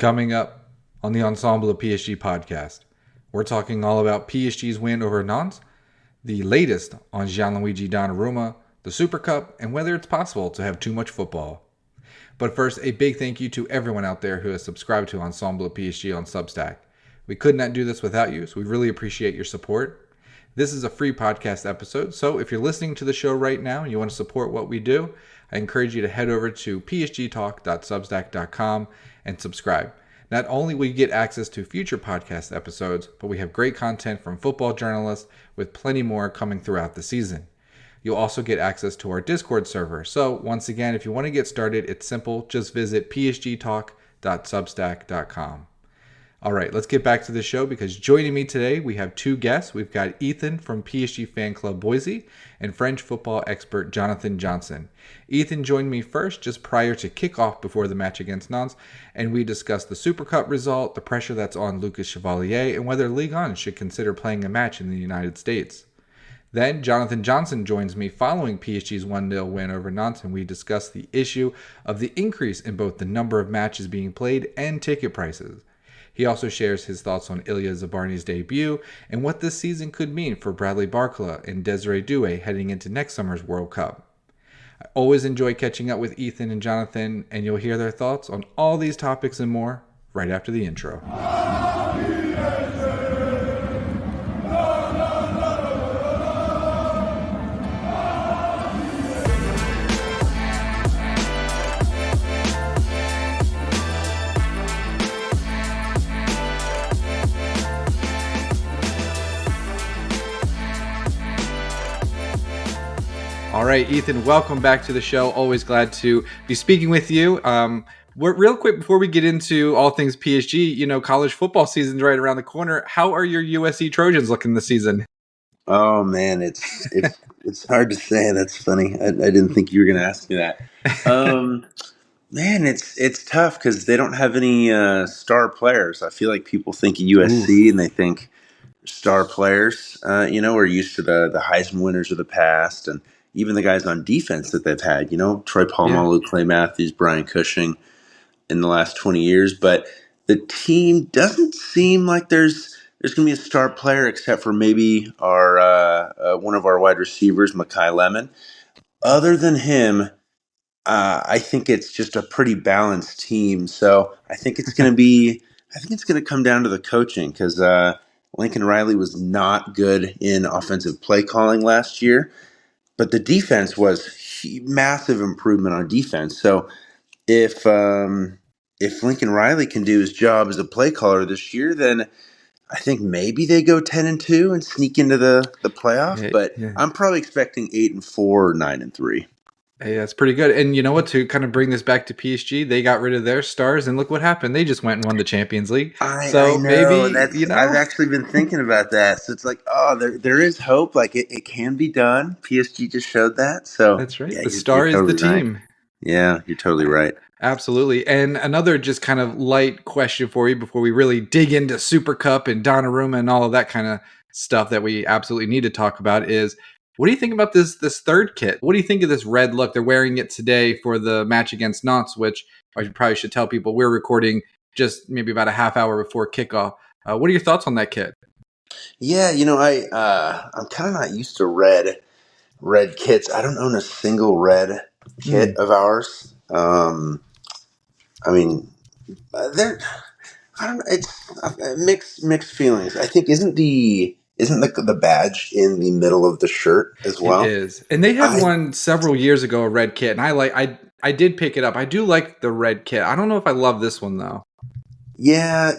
Coming up on the Ensemble PSG Podcast, we're talking all about PSG's win over Nantes, the latest on Gianluigi Donnarumma, the Super Cup, and whether it's possible to have too much football. But first, a big thank you to everyone out there who has subscribed to Ensemble PSG on Substack. We could not do this without you, so we really appreciate your support. This is a free podcast episode, so if you're listening to the show right now and you want to support what we do, I encourage you to head over to psgtalk.substack.com and subscribe. Not only will you get access to future podcast episodes, but we have great content from football journalists with plenty more coming throughout the season. You'll also get access to our Discord server. So once again, if you want to get started, it's simple. Just visit psgtalk.substack.com. All right, let's get back to the show because joining me today, we have two guests. We've got Ethan from PSG Fan Club Boise and French football expert Jonathan Johnson. Ethan joined me first just prior to kickoff before the match against Nantes, and we discussed the Super Cup result, the pressure that's on Lucas Chevalier, and whether Ligue should consider playing a match in the United States. Then Jonathan Johnson joins me following PSG's 1-0 win over Nantes, and we discuss the issue of the increase in both the number of matches being played and ticket prices. He also shares his thoughts on Ilya Zabarny's debut and what this season could mean for Bradley Barcola and Desiree Doué heading into next summer's World Cup. I always enjoy catching up with Ethan and Jonathan, and you'll hear their thoughts on all these topics and more right after the intro. All right, Ethan, welcome back to the show. Always glad to be speaking with you. Real quick, before we get into all things PSG, college football season's right around the corner. How are your USC Trojans looking this season? Oh man, it's hard to say. That's funny. I didn't think you were going to ask me that. Man, it's tough because they don't have any star players. I feel like people think of USC and they think star players. We're used to the Heisman winners of the past and even the guys on defense that they've had. Troy Polamalu, Clay Matthews, Brian Cushing in the last 20 years. But the team doesn't seem like there's going to be a star player except for maybe our one of our wide receivers, Mekhi Lemon. Other than him, I think it's just a pretty balanced team. So I think it's going to come down to the coaching because Lincoln Riley was not good in offensive play calling last year, but the defense was massive improvement on defense. So if Lincoln Riley can do his job as a play caller this year, then I think maybe they go 10-2 and sneak into the playoff. But I'm probably expecting 8-4 or 9-3. Hey, that's pretty good. And you know what? To kind of bring this back to PSG, they got rid of their stars, and look what happened. They just went and won the Champions League. I know. Maybe I've actually been thinking about that. So it's like, there is hope. Like it can be done. PSG just showed that. So that's right. The star is the team. Right. Yeah, you're totally right. Absolutely. And another just kind of light question for you before we really dig into Super Cup and Donnarumma and all of that kind of stuff that we absolutely need to talk about is, what do you think about this third kit? What do you think of this red look? They're wearing it today for the match against Nantes, which I probably should tell people we're recording just maybe about a half hour before kickoff. What are your thoughts on that kit? Yeah, I'm kind of not used to red kits. I don't own a single red kit of ours. I don't know. It's mixed feelings. I think isn't the badge in the middle of the shirt as well? It is. And they had one several years ago, a red kit, and I did pick it up. I do like the red kit. I don't know if I love this one though. Yeah,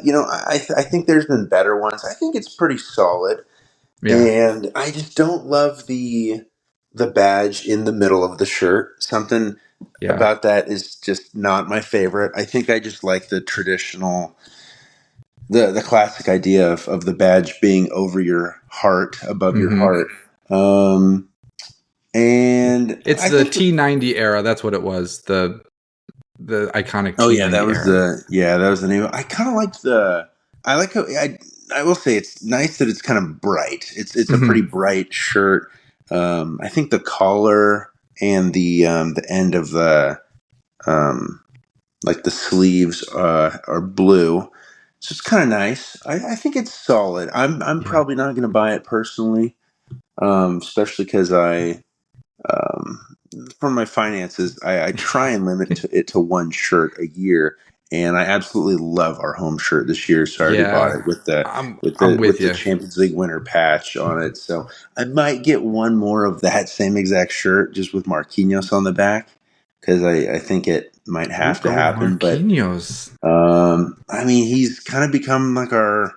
I think there's been better ones. I think it's pretty solid. Yeah. And I just don't love the badge in the middle of the shirt. Something about that is just not my favorite. I think I just like the traditional the classic idea of the badge being over your heart, above your heart. And it's the T90 era. That's what it was. The iconic T90 Oh yeah, that was era. that was the name. I kind of liked I like how I will say it's nice that it's kind of bright. It's a pretty bright shirt. I think the collar and the end of the like the sleeves are blue. So it's kind of nice. I think it's solid. I'm Yeah. probably not going to buy it personally, especially because um, for my finances, I try and limit it to one shirt a year, and I absolutely love our home shirt this year. So I already bought Yeah. it with the I'm with with the you. Champions League winner patch on it. So I might get one more of that same exact shirt, just with Marquinhos on the back, because I think it might Ooh, have to go happen. But Marquinhos. I mean, he's kind of become like our.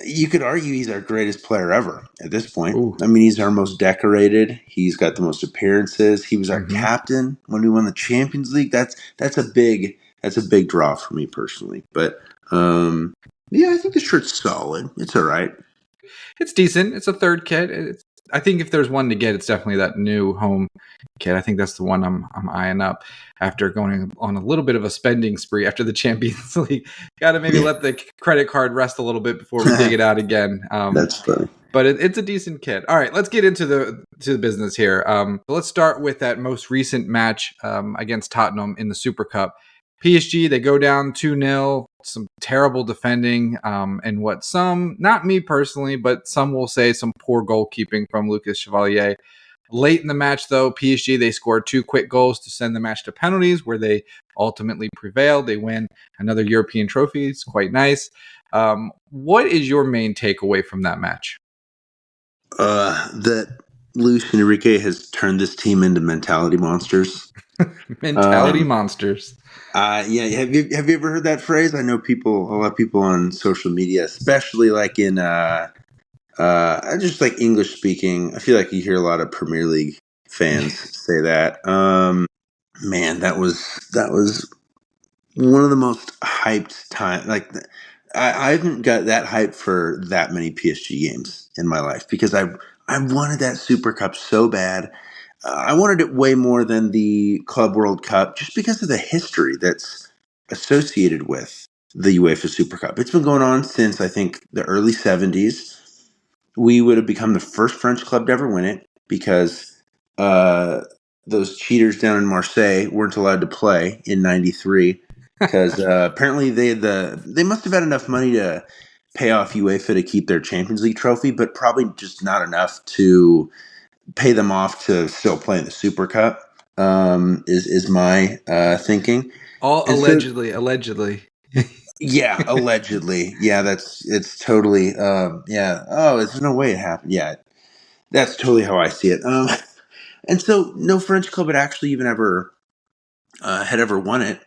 You could argue he's our greatest player ever at this point. Ooh. I mean, he's our most decorated. He's got the most appearances. He was our Mm-hmm. captain when we won the Champions League. That's a big draw for me personally. But yeah, I think the shirt's solid. It's all right. It's decent. It's a third kit. I think if there's one to get, it's definitely that new home kit. I think that's the one I'm eyeing up after going on a little bit of a spending spree after the Champions League. Got to maybe Yeah, let the credit card rest a little bit before we dig it out again. that's funny. But it's a decent kit. All right, let's get into the business here. Let's start with that most recent match against Tottenham in the Super Cup. PSG, they go down 2-0, some terrible defending, and what some, not me personally, but some will say some poor goalkeeping from Lucas Chevalier. Late in the match, though, PSG, they scored 2 quick goals to send the match to penalties, where they ultimately prevailed. They win another European trophy. It's quite nice. What is your main takeaway from that match? That Luis Enrique has turned this team into mentality monsters. Mentality Um, monsters. yeah. Have you ever heard that phrase? I know a lot of people on social media, especially like in just like English speaking. I feel like you hear a lot of Premier League fans say that. Man, that was one of the most hyped time. Like I haven't got that hyped for that many PSG games in my life because I wanted that Super Cup so bad. I wanted it way more than the Club World Cup just because of the history that's associated with the UEFA Super Cup. It's been going on since I think the early 70s. We would have become the first French club to ever win it because uh, those cheaters down in Marseille weren't allowed to play in '93 because apparently they must have had enough money to pay off UEFA to keep their Champions League trophy, but probably just not enough to pay them off to still play in the Super Cup. Is my thinking, All and so allegedly. yeah, allegedly, yeah, it's totally yeah. Oh, there's no way it happened. Yeah, that's totally how I see it. And so no French club had ever won it.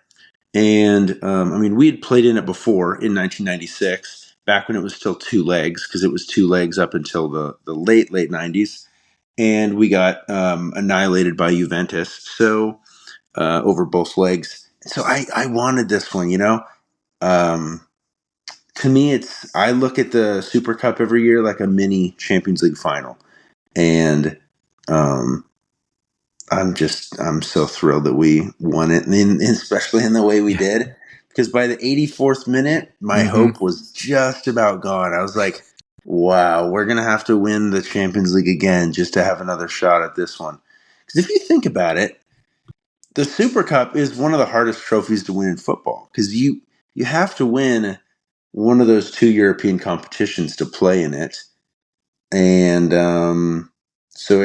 And I mean, we had played in it before in 1996, back when it was still two legs, because it was two legs up until the late 90s, and we got annihilated by Juventus. So over both legs. So I wanted this one, you know. Um, to me, I look at the Super Cup every year like a mini Champions League final, and um, I'm so thrilled that we won it, and especially in the way we Yeah. did. Because by the 84th minute, my Mm-hmm. hope was just about gone. I was like, "Wow, we're gonna have to win the Champions League again just to have another shot at this one." Because if you think about it, the Super Cup is one of the hardest trophies to win in football. Because you have to win one of those two European competitions to play in it, and so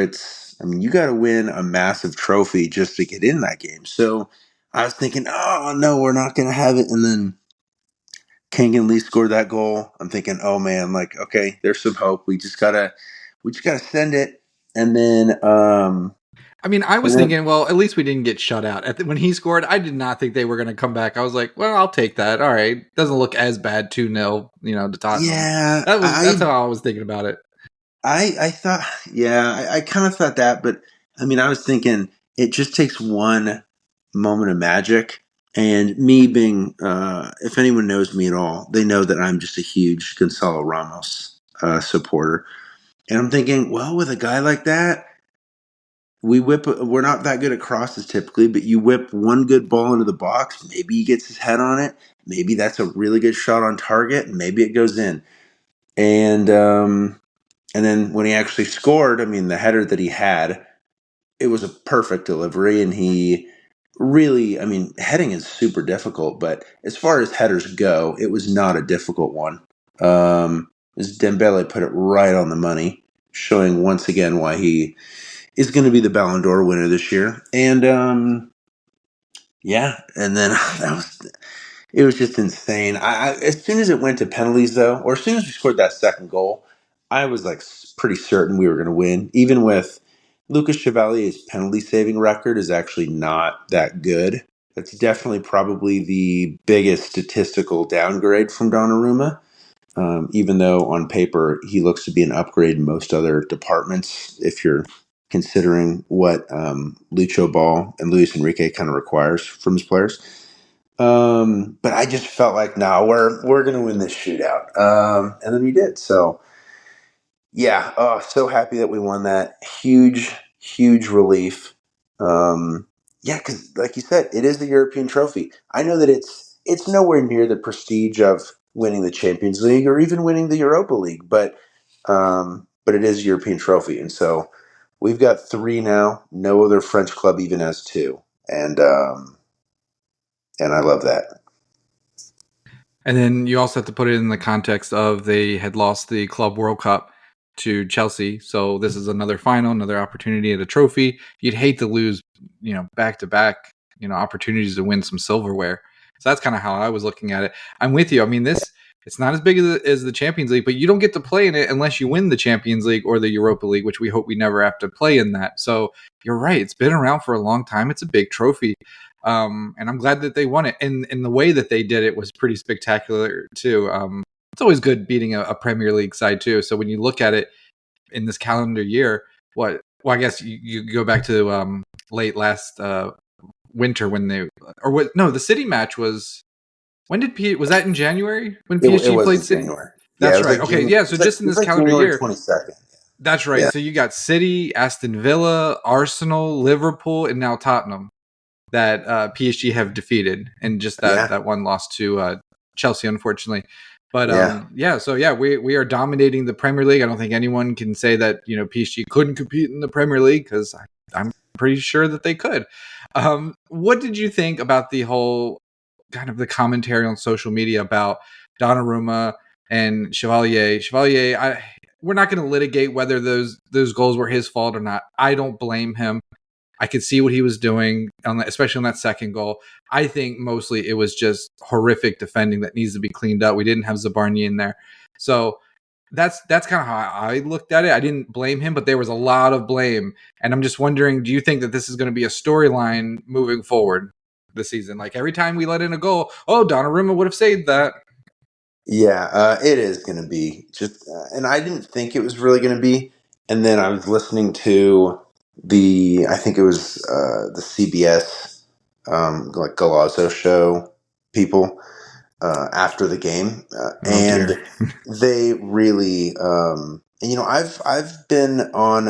I mean, you got to win a massive trophy just to get in that game. So I was thinking, oh no, we're not going to have it. And then Kang-In scored that goal. I'm thinking, oh man, like, okay, there's some hope. We just gotta send it. And then, I mean, I was and then, thinking, well, at least we didn't get shut out. When he scored, I did not think they were going to come back. I was like, well, I'll take that. All right. Doesn't look as bad 2-0, to Tottenham. yeah, That's how I was thinking about it. I thought, yeah, I kind of thought that, but I mean, I was thinking it just takes one moment of magic. And me being, if anyone knows me at all, they know that I'm just a huge Gonzalo Ramos supporter. And I'm thinking, well, with a guy like that, we're not that good at crosses typically, but you whip one good ball into the box, maybe he gets his head on it. Maybe that's a really good shot on target. Maybe it goes in. And then when he actually scored, I mean, the header that he had, it was a perfect delivery, and he really, I mean, heading is super difficult, but as far as headers go, it was not a difficult one. As Dembele put it right on the money, showing once again why he is going to be the Ballon d'Or winner this year. And yeah, and then it was just insane. As soon as it went to penalties, though, or as soon as we scored that second goal, I was like pretty certain we were going to win. Even with Lucas Chevalier's penalty saving record is actually not that good. That's definitely probably the biggest statistical downgrade from Donnarumma. Even though on paper he looks to be an upgrade in most other departments, if you're considering what Lucho Ball and Luis Enrique kind of requires from his players. But I just felt like, no, we're gonna win this shootout, and then we did. So yeah, oh, so happy that we won that. Huge relief. Yeah, because like you said, it is the European trophy. I know that it's nowhere near the prestige of winning the Champions League or even winning the Europa League, but it is a European trophy, and so we've got three now. No other French club even has two, and I love that. And then you also have to put it in the context of they had lost the Club World Cup to Chelsea. So this is another final, another opportunity at a trophy. You'd hate to lose, back to back, opportunities to win some silverware. So that's kind of how I was looking at it. I'm with you. I mean, it's not as big as the Champions League, but you don't get to play in it unless you win the Champions League or the Europa League, which we hope we never have to play in that. So you're right. It's been around for a long time. It's a big trophy. And I'm glad that they won it. And the way that they did it was pretty spectacular too. It's always good beating a Premier League side too. So when you look at it in this calendar year, I guess you go back to late last winter when the City match was. When was that in January when It PSG was played in City? January. Yeah, it That's was right. like Okay, January. yeah. So just in this calendar January year, 22nd. that's right. Yeah. So you got City, Aston Villa, Arsenal, Liverpool, and now Tottenham that PSG have defeated, and just Yeah. that one loss to Chelsea, unfortunately. But Yeah. we are dominating the Premier League. I don't think anyone can say that PSG couldn't compete in the Premier League, because I'm pretty sure that they could. What did you think about the whole kind of the commentary on social media about Donnarumma and Chevalier? We're not going to litigate whether those goals were his fault or not. I don't blame him. I could see what he was doing, especially on that second goal. I think mostly it was just horrific defending that needs to be cleaned up. We didn't have Zabarny in there. So that's kind of how I looked at it. I didn't blame him, but there was a lot of blame. And I'm just wondering, do you think that this is going to be a storyline moving forward this season? Like every time we let in a goal, oh, Donnarumma would have saved that. Yeah, it is going to be just, and I didn't think it was really going to be. And then I was listening to I think it was the CBS, like Galazzo show people after the game, Oh dear. and they really, and I've been on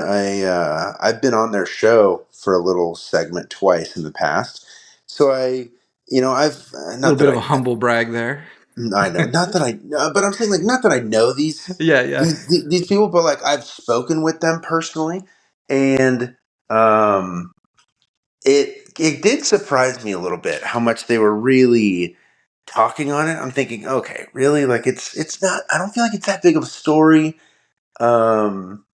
their show for a little segment twice in the past, so I've A little not that bit of a humble brag there. I know, not that I, but I'm saying like not that I know Yeah. these people, but like I've spoken with them personally, and um, it did surprise me a little bit how much they were really talking on it. I'm thinking, okay, really, like it's not. I don't feel like it's that big of a story. Um,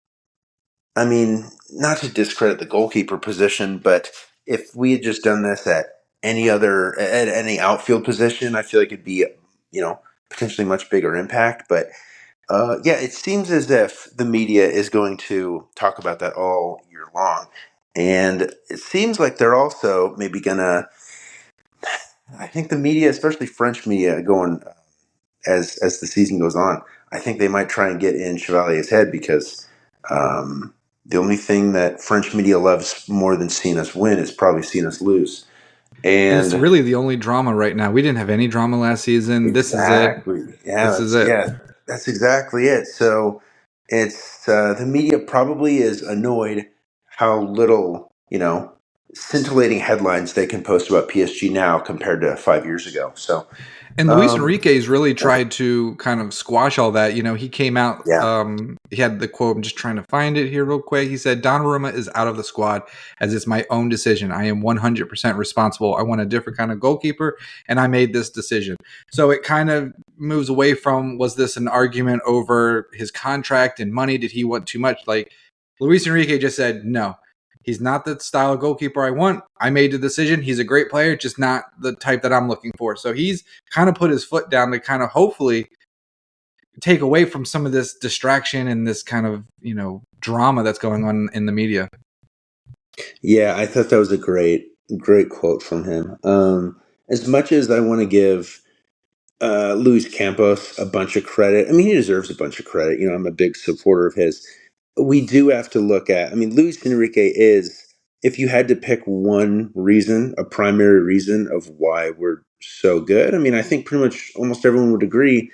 I mean, not to discredit the goalkeeper position, but if we had just done this at any outfield position, I feel like it'd be potentially much bigger impact. But yeah, it seems as if the media is going to talk about that all year long, and it seems like they're also maybe gonna. I think the media, especially French media, going as the season goes on, I think they might try and get in Chevalier's head because the only thing that French media loves more than seeing us win is probably seeing us lose. And it's And really the only drama right now. We didn't have any drama last season. This is it. exactly, This is it. that's exactly it. So it's the media probably is annoyed how little scintillating headlines they can post about PSG now compared to 5 years ago. So, And Luis um, Enrique's really tried to kind of squash all that. He came out, yeah, he had the quote, I'm just trying to find it here real quick. He said, Donnarumma is out of the squad as it's my own decision. I am 100% responsible. I want a different kind of goalkeeper, and I made this decision. So it kind of moves away from, was this an argument over his contract and money? Did he want too much? Like, Luis Enrique just said, no. He's not the style of goalkeeper I want. I made the decision. He's a great player, just not the type that I'm looking for. So he's kind of put his foot down to kind of hopefully take away from some of this distraction and this kind of, drama that's going on in the media. yeah, I thought that was a great quote from him. As much as I want to give Luis Campos a bunch of credit. I mean, he deserves a bunch of credit. I'm a big supporter of his. We do have to look at, I mean, Luis Enrique is, if you had to pick one reason, a primary reason of why we're so good, I mean, I think pretty much almost everyone would agree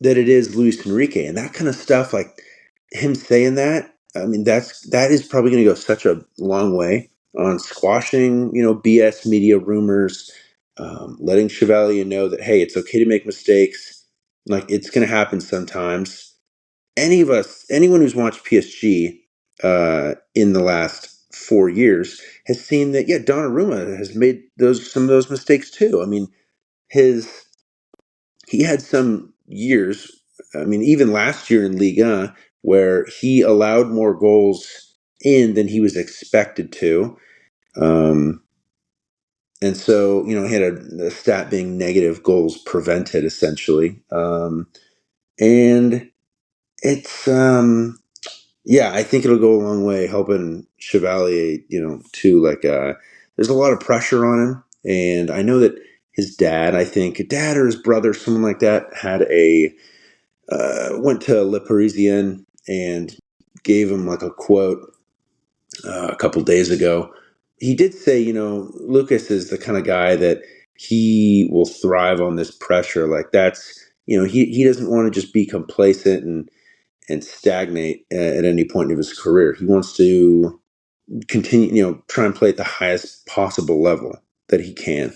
that it is Luis Enrique. And that kind of stuff, like him saying that, I mean, that is probably going to go such a long way on squashing, BS media rumors, letting Chevalier know that, hey, it's okay to make mistakes. Like, it's going to happen sometimes. Anyone who's watched PSG in the last 4 years has seen that, yeah, Donnarumma has made some of those mistakes too. I mean, he had some years, I mean, even last year in Liga, where he allowed more goals in than he was expected to. Um, and so, he had a stat being negative goals prevented, essentially. And it's, yeah, I think it'll go a long way helping Chevalier, too. Like, there's a lot of pressure on him. And I know that his dad, I think, dad or his brother, someone like that, went to Le Parisien and gave him like a quote a couple days ago. He did say, Lucas is the kind of guy that he will thrive on this pressure. Like that's, he doesn't want to just be complacent and stagnate at any point of his career. He wants to continue, try and play at the highest possible level that he can.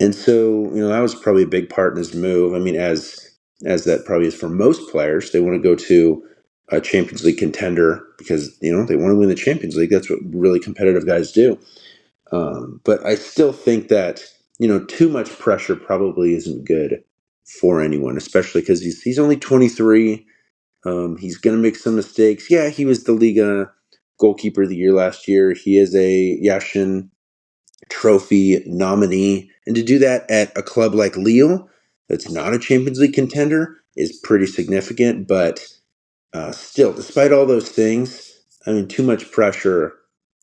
And so, that was probably a big part in his move. I mean, as that probably is for most players, they want to go to a Champions League contender because, they want to win the Champions League. That's what really competitive guys do. But I still think that, too much pressure probably isn't good for anyone, especially because he's only 23. He's going to make some mistakes. Yeah, he was the Liga goalkeeper of the year last year. He is a Yashin Trophy nominee. And to do that at a club like Lille, that's not a Champions League contender, is pretty significant. But still, despite all those things, I mean, too much pressure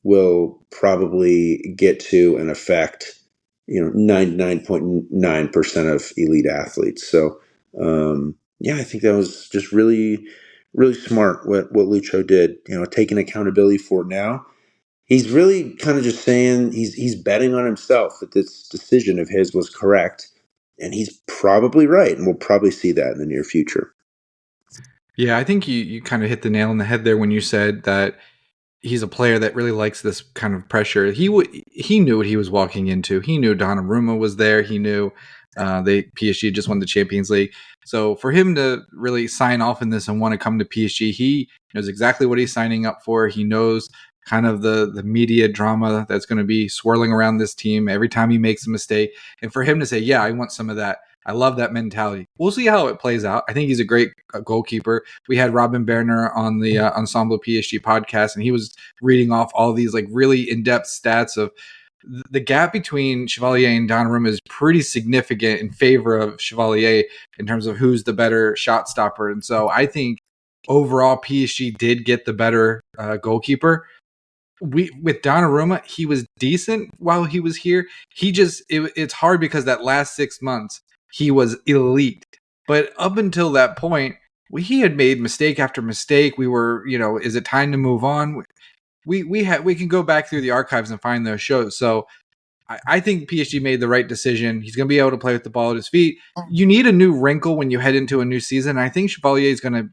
will probably get to and affect, 99.9% of elite athletes. So, yeah, I think that was just really, really smart what Lucho did, taking accountability for it now. He's really kind of just saying he's betting on himself that this decision of his was correct, and he's probably right, and we'll probably see that in the near future. Yeah, I think you kind of hit the nail on the head there when you said that he's a player that really likes this kind of pressure. He knew what he was walking into. He knew Donnarumma was there. He knew PSG just won the Champions League. So for him to really sign off in this and want to come to PSG, he knows exactly what he's signing up for. He knows kind of the media drama that's going to be swirling around this team every time he makes a mistake. And for him to say, yeah, I want some of that. I love that mentality. We'll see how it plays out. I think he's a great goalkeeper. We had Robin Berner on the Ensemble PSG podcast, and he was reading off all these like really in-depth stats of the gap between Chevalier and Donnarumma is pretty significant in favor of Chevalier in terms of who's the better shot stopper. And so I think overall PSG did get the better goalkeeper. With Donnarumma, he was decent while he was here. It's hard because that last 6 months he was elite, but up until that point, he had made mistake after mistake. We were, is it time to move on? We can go back through the archives and find those shows. So I think PSG made the right decision. He's going to be able to play with the ball at his feet. You need a new wrinkle when you head into a new season. I think Chevalier is going to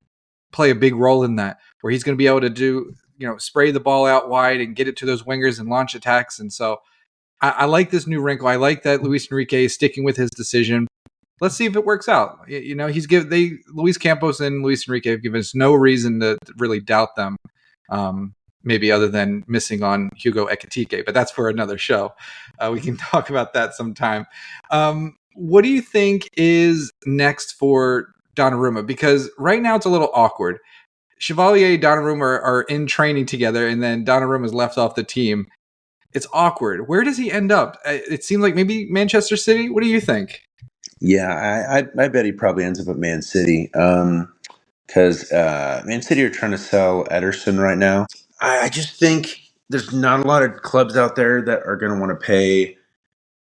play a big role in that, where he's going to be able to do spray the ball out wide and get it to those wingers and launch attacks. And so I like this new wrinkle. I like that Luis Enrique is sticking with his decision. Let's see if it works out. Luis Campos and Luis Enrique have given us no reason to really doubt them. Maybe other than missing on Hugo Ekitike, but that's for another show. We can talk about that sometime. What do you think is next for Donnarumma? Because right now it's a little awkward. Chevalier and Donnarumma are in training together, and then Donnarumma is left off the team. It's awkward. Where does he end up? It seems like maybe Manchester City. What do you think? Yeah, I bet he probably ends up at Man City. Because Man City are trying to sell Ederson right now. I just think there's not a lot of clubs out there that are going to want to pay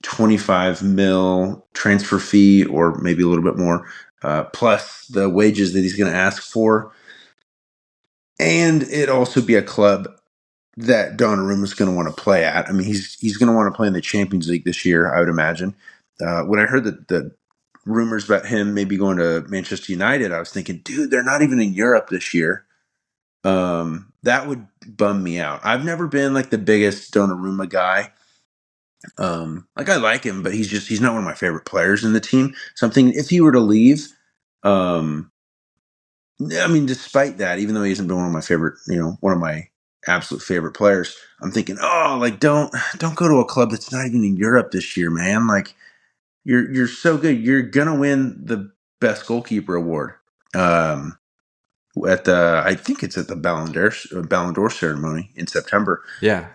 25 mil transfer fee or maybe a little bit more, plus the wages that he's going to ask for. And it also be a club that Donnarumma is going to want to play at. I mean, he's going to want to play in the Champions League this year, I would imagine. When I heard that the rumors about him maybe going to Manchester United, I was thinking, dude, they're not even in Europe this year. That would bum me out. I've never been like the biggest Donnarumma guy. I like him, but he's not one of my favorite players in the team. So I'm thinking if he were to leave, despite that, even though he hasn't been one of my absolute favorite players, I'm thinking, don't go to a club that's not even in Europe this year, man. Like you're so good. You're gonna win the best goalkeeper award. I think it's at the Ballon d'Or ceremony in September. Yeah.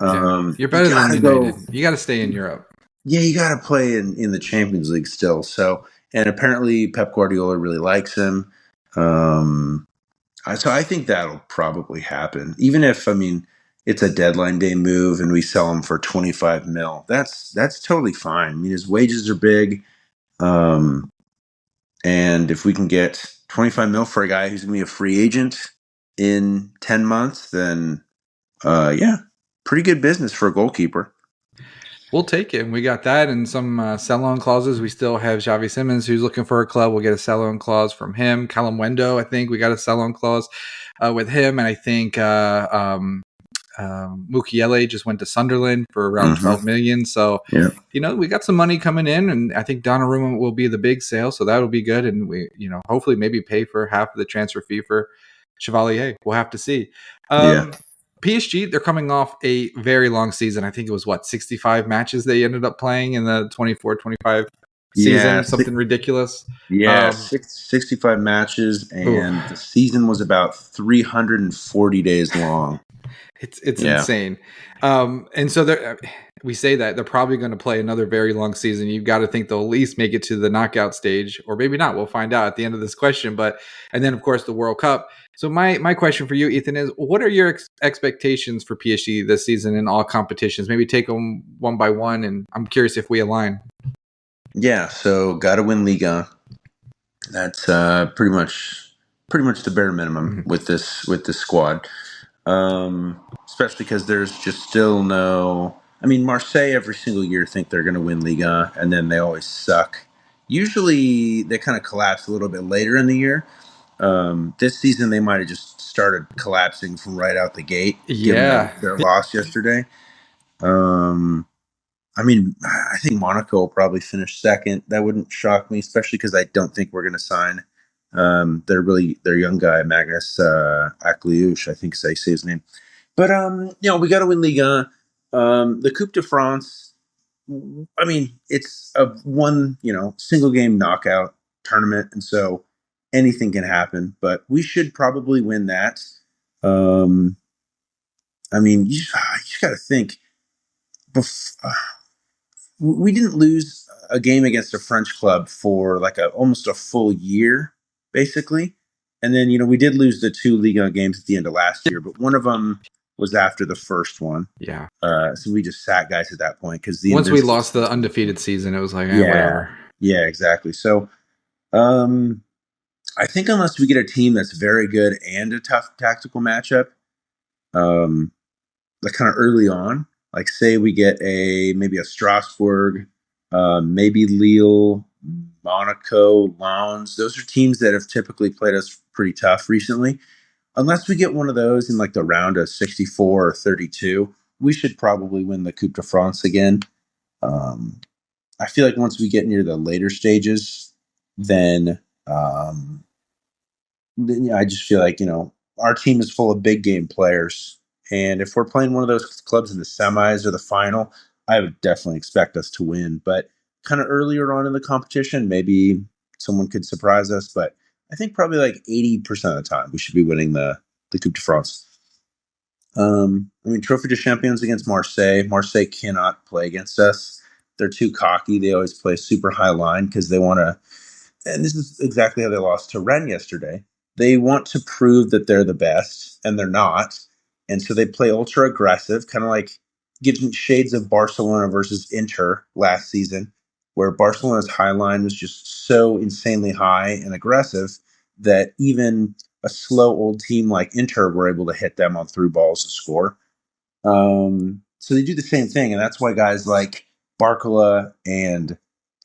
You're better than United. You got to stay in Europe. Yeah, you got to play in the Champions League still. So, and apparently Pep Guardiola really likes him. So I think that'll probably happen. Even if, it's a deadline day move and we sell him for 25 mil. That's totally fine. I mean, his wages are big. And if we can get 25 mil for a guy who's going to be a free agent in 10 months, then pretty good business for a goalkeeper. We'll take it. And we got that and some sell-on clauses. We still have Xavi Simons, who's looking for a club. We'll get a sell-on clause from him. Callum Wendo, I think we got a sell-on clause with him. And I think Mukiele just went to Sunderland for around 12 million. So, we got some money coming in, and I think Donnarumma will be the big sale. So that'll be good. And we, hopefully maybe pay for half of the transfer fee for Chevalier. We'll have to see. PSG, they're coming off a very long season. I think it was 65 matches they ended up playing in the 24-25 season, something ridiculous. 65 matches, and the season was about 340 days long. It's insane. And so we say that they're probably going to play another very long season. You've got to think they'll at least make it to the knockout stage, or maybe not. We'll find out at the end of this question. And then of course the World Cup. So my question for you, Ethan, is what are your expectations for PSG this season in all competitions? Maybe take them one by one, and I'm curious if we align. Yeah, so got to win Liga. That's pretty much the bare minimum with this squad. Especially because there's just still no. Marseille every single year think they're going to win Liga, and then they always suck. Usually they kind of collapse a little bit later in the year. This season they might have just started collapsing from right out the gate. Yeah, their loss yesterday. I think Monaco will probably finish second. That wouldn't shock me, especially because I don't think we're going to sign their young guy, Magnus Akliouche, I think is how you say his name. But, we got to win Liga. The Coupe de France, it's a one, single game knockout tournament. And so anything can happen, but we should probably win that. You just got to think. We didn't lose a game against a French club for almost a full year, basically. And then, we did lose the 2 Liga games at the end of last year, but one of them was after the first one. Yeah. So we just sat guys at that point because once we lost the undefeated season, it was like, whatever. Yeah, exactly. So, I think unless we get a team that's very good and a tough tactical matchup, kind of early on, say we get maybe a Strasbourg, maybe Lille, Monaco, Lens. Those are teams that have typically played us pretty tough recently. unless we get one of those in like the round of 64 or 32, we should probably win the Coupe de France again. Um, I feel like once we get near the later stages, then um, I just feel like, our team is full of big game players. And if we're playing one of those clubs in the semis or the final, I would definitely expect us to win. But kind of earlier on in the competition, maybe someone could surprise us. But I think probably like 80% of the time we should be winning the Coupe de France. Trophy de Champions against Marseille. Marseille cannot play against us. They're too cocky. They always play super high line because they want to, and this is exactly how they lost to Rennes yesterday. They want to prove that they're the best, and they're not. And so they play ultra aggressive, kind of like giving shades of Barcelona versus Inter last season, where Barcelona's high line was just so insanely high and aggressive that even a slow old team like Inter were able to hit them on through balls to score. So they do the same thing, and that's why guys like Barcola and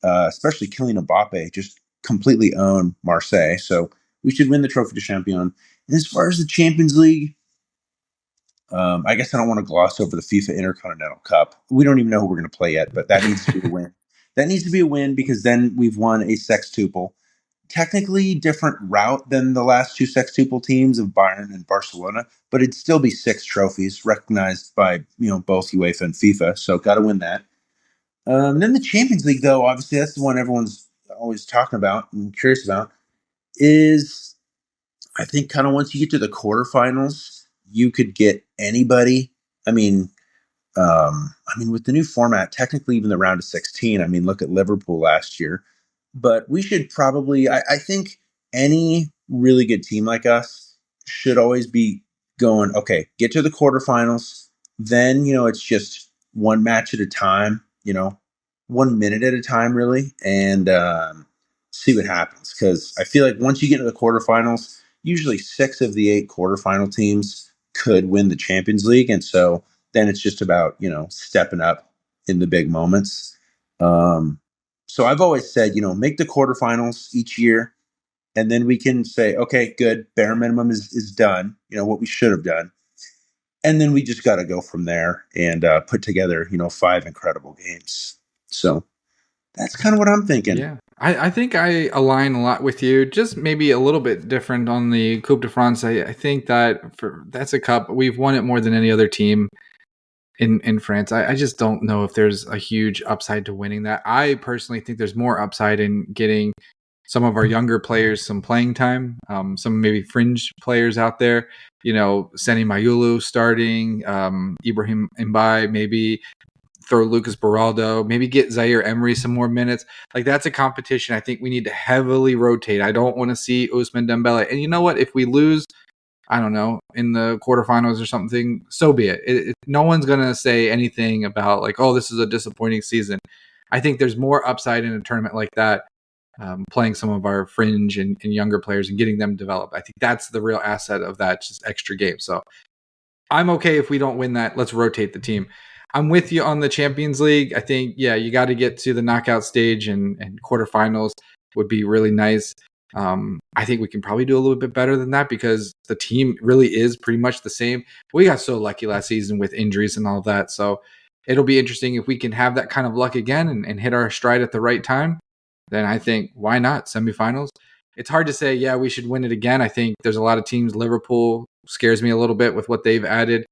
especially Kylian Mbappe just completely own Marseille. So we should win the Trophy de Champion. And as far as the Champions League, I guess I don't want to gloss over the FIFA Intercontinental Cup. We don't even know who we're going to play yet, but that needs to be a win. That needs to be a win because then we've won a sextuple. Technically different route than the last two sextuple teams of Bayern and Barcelona, but it'd still be 6 trophies recognized by both UEFA and FIFA. So got to win that. Then the Champions League, though, obviously that's the one everyone's always talking about and curious about. Is I think kind of once you get to the quarterfinals, you could get anybody. I mean, with the new format, technically even the round of 16. Look at Liverpool last year. But we should probably, I think any really good team like us should always be going, okay, get to the quarterfinals. Then, it's just one match at a time, 1 minute at a time, really, and see what happens. Because I feel like once you get into the quarterfinals, usually 6 of the 8 quarterfinal teams could win the Champions League. And so then it's just about, stepping up in the big moments. So I've always said, make the quarterfinals each year, and then we can say, okay, good, bare minimum is done, what we should have done. And then we just got to go from there and put together, 5 incredible games. So that's kind of what I'm thinking. Yeah, I think I align a lot with you, just maybe a little bit different on the Coupe de France. I think that that's a cup. We've won it more than any other team in France. I just don't know if there's a huge upside to winning that. I personally think there's more upside in getting some of our younger players some playing time, some maybe fringe players out there, Seni Mayulu starting, Ibrahim Mbaye, maybe throw Lucas Beraldo, maybe get Zaire-Emery some more minutes. Like, that's a competition I think we need to heavily rotate. I don't want to see Ousmane Dembele. And you know what? If we lose, I don't know, in the quarterfinals or something, so be it. No one's going to say anything about like, oh, this is a disappointing season. I think there's more upside in a tournament like that, playing some of our fringe and younger players and getting them developed. I think that's the real asset of that, just extra game. So I'm okay if we don't win that. Let's rotate the team. I'm with you on the Champions League. I think, yeah, you got to get to the knockout stage and quarterfinals would be really nice. I think we can probably do a little bit better than that because the team really is pretty much the same. We got so lucky last season with injuries and all of that. So it'll be interesting if we can have that kind of luck again and hit our stride at the right time. Then I think, why not semifinals? It's hard to say, yeah, we should win it again. I think there's a lot of teams. Liverpool scares me a little bit with what they've added.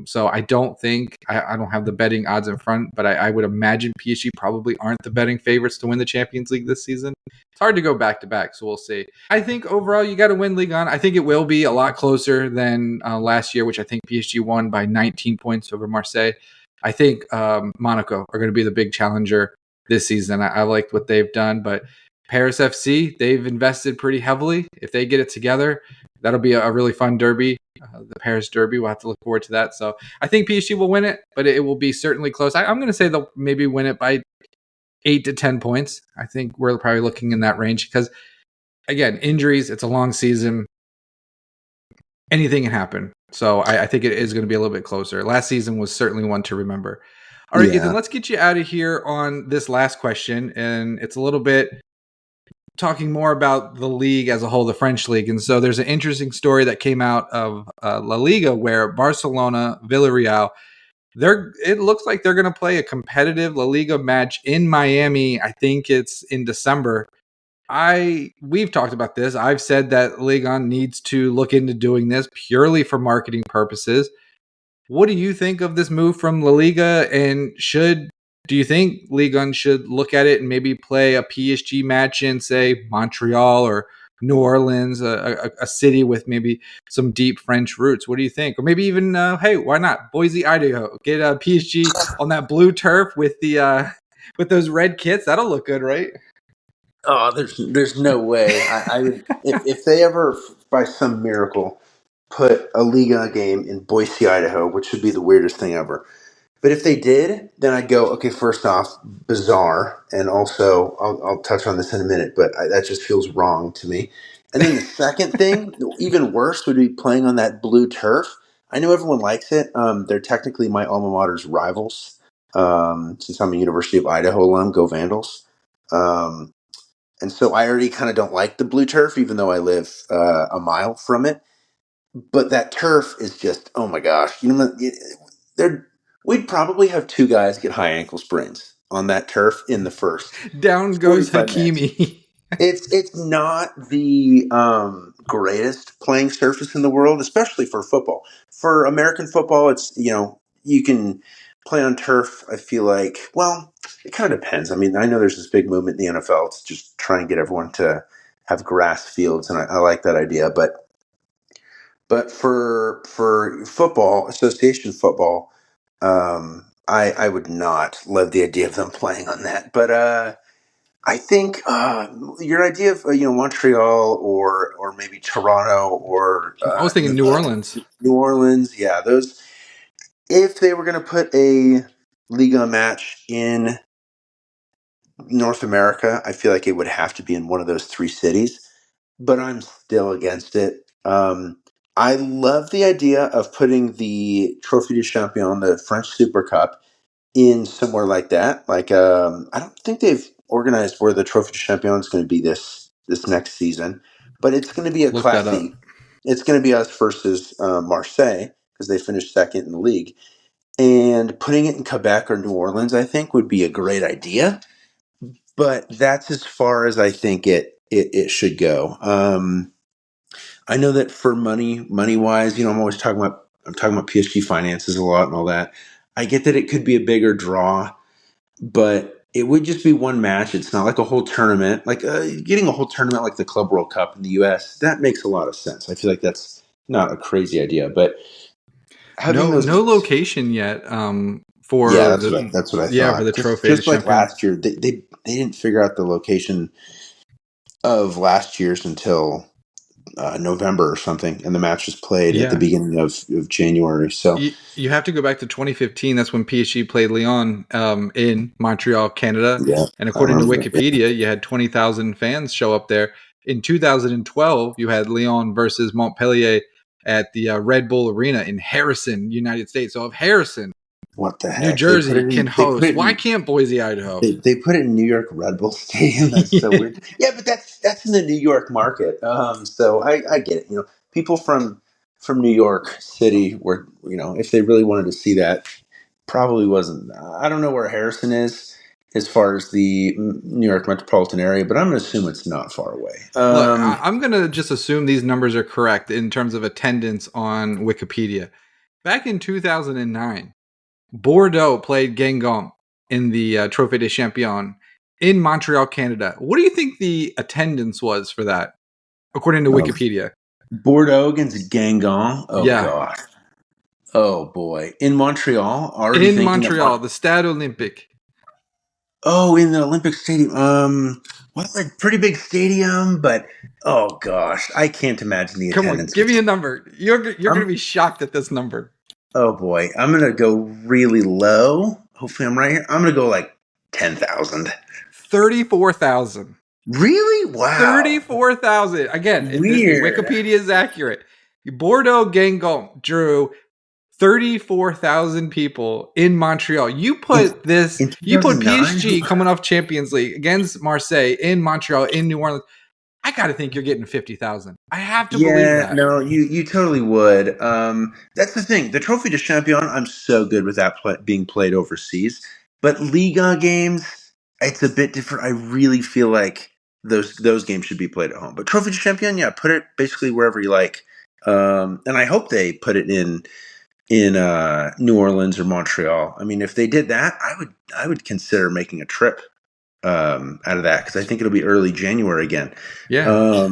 So I don't think, I don't have the betting odds in front, but I would imagine PSG probably aren't the betting favorites to win the Champions League this season. It's hard to go back to back, so we'll see. I think overall you got to win Ligue 1. I think it will be a lot closer than last year, which I think PSG won by 19 points over Marseille. I think Monaco are going to be the big challenger this season. I liked what they've done, but Paris FC, they've invested pretty heavily. If they get it together, that'll be a really fun derby, the Paris Derby. We'll have to look forward to that. So I think PSG will win it, but it will be certainly close. I'm going to say they'll maybe win it by 8 to 10 points. I think we're probably looking in that range because, again, injuries, it's a long season. Anything can happen. So I think it is going to be a little bit closer. Last season was certainly one to remember. All right, Yeah. Ethan, let's get you out of here on this last question. And it's a little bit talking more about the league as a whole, the French league. And so there's an interesting story that came out of La Liga where Barcelona, Villarreal, it looks like they're going to play a competitive La Liga match in Miami. I think it's in December. We've talked about this. I've said that Liga needs to look into doing this purely for marketing purposes. What do you think of this move from La Liga? And do you think Liga should look at it and maybe play a PSG match in, say, Montreal or New Orleans, a city with maybe some deep French roots? What do you think? Or maybe even, hey, why not Boise, Idaho? Get a PSG on that blue turf with the with those red kits. That'll look good, right? Oh, there's no way. I would if they ever by some miracle put a Liga game in Boise, Idaho, which would be the weirdest thing ever. But if they did, then I'd go, okay, first off, bizarre. And also, I'll touch on this in a minute, but that just feels wrong to me. And then the second thing, even worse, would be playing on that blue turf. I know everyone likes it. They're technically my alma mater's rivals. Since I'm a University of Idaho alum, go Vandals. And so I already kind of don't like the blue turf, even though I live a mile from it. But that turf is just, oh my gosh. There, we'd probably have two guys get high ankle sprains on that turf in the first Down goes 45 minutes. Hakimi. It's not the greatest playing surface in the world, especially for football. For American football, it's, you can play on turf. I feel like, well, it kind of depends. I mean, I know there's this big movement in the NFL to just try and get everyone to have grass fields, and I like that idea. But for football, association football, I would not love the idea of them playing on that. But I think your idea of Montreal or maybe Toronto or I was thinking New Orleans. New Orleans, yeah, those. If they were going to put a Liga match in North America, I feel like it would have to be in one of those three cities. But I'm still against it. I love the idea of putting the Trophy du Champion, the French Super Cup, in somewhere like that. Like, I don't think they've organized where the Trophy du Champion is going to be this next season, but it's going to be a Look that up. classy. It's going to be us versus Marseille because they finished second in the league, and putting it in Quebec or New Orleans, I think, would be a great idea. But that's as far as I think it should go. I know that for money wise, I'm talking about PSG finances a lot and all that. I get that it could be a bigger draw, but it would just be one match. It's not like a whole tournament. Like getting a whole tournament like the Club World Cup in the U.S. That makes a lot of sense. I feel like that's not a crazy idea, but having those, No location yet. yeah, For that's what I for thought. the Trophée de Just like Champion. last year, they didn't figure out the location of last year's until November or something, and the match was played at the Yeah. beginning of January. So You have to go back to 2015. That's when PSG played Lyon in Montreal, Canada. yeah, And I according to remember that. Yeah. Wikipedia, you had 20,000 fans show up there. In 2012, you had Lyon versus Montpellier at the Red Bull Arena in Harrison, United States. So if Harrison, What the New heck? Jersey, can They put host, it why in can't Boise, Idaho? they put it in New York Red Bull Stadium. That's so weird. Yeah, but that's in the New York market. So I get it. People from New York City, where if they really wanted to see that, probably wasn't. I don't know where Harrison is as far as the New York metropolitan area, but I'm going to assume it's not far away. Look, I'm going to just assume these numbers are correct in terms of attendance on Wikipedia. Back in 2009, Bordeaux played Guingamp in the Trophée des Champions in Montreal, Canada. What do you think the attendance was for that, according to Oh, Wikipedia? Bordeaux against Guingamp. Oh Yeah, gosh. Oh boy. In Montreal, already in thinking that Montreal, the Stade Olympique. Oh, in the Olympic Stadium. Well, a pretty big stadium, but oh gosh, I can't imagine the Come on, attendance. give me a number. You're going to I'm, be shocked at this number. oh boy, I'm gonna go really low. Hopefully, I'm right here. I'm gonna go like 10,000. 34,000. Really? Wow. 34,000. Again, Weird. Wikipedia is accurate. Bordeaux Guingamp drew 34,000 people in Montreal. You In, put this, in you put 2009? PSG coming off Champions League against Marseille in Montreal, in New Orleans. I got to think you're getting 50,000. I have to believe Yeah, that. no, you totally would. That's the thing. The Trophy de Champion, I'm so good with that being played overseas. But Liga games, it's a bit different. I really feel like those games should be played at home. But Trophy de Champion, yeah, put it basically wherever you like. And I hope they put it in New Orleans or Montreal. I mean, if they did that, I would consider making a trip out of that because I think it'll be early January again. Yeah.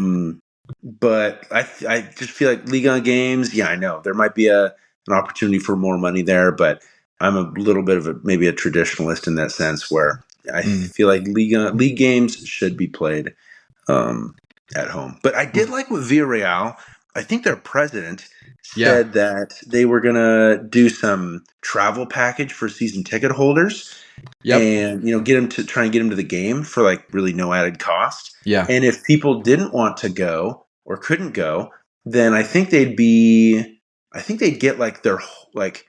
But I just feel like Liga games. Yeah, I know there might be an opportunity for more money there, but I'm a little bit of maybe a traditionalist in that sense where I feel like league games should be played um, at home. But I did like with Villarreal. I think their president Yeah. said that they were gonna do some travel package for season ticket holders, Yep. and get them to try and get them to the game for like really no added cost. Yeah. And if people didn't want to go or couldn't go, then I think they'd get like their like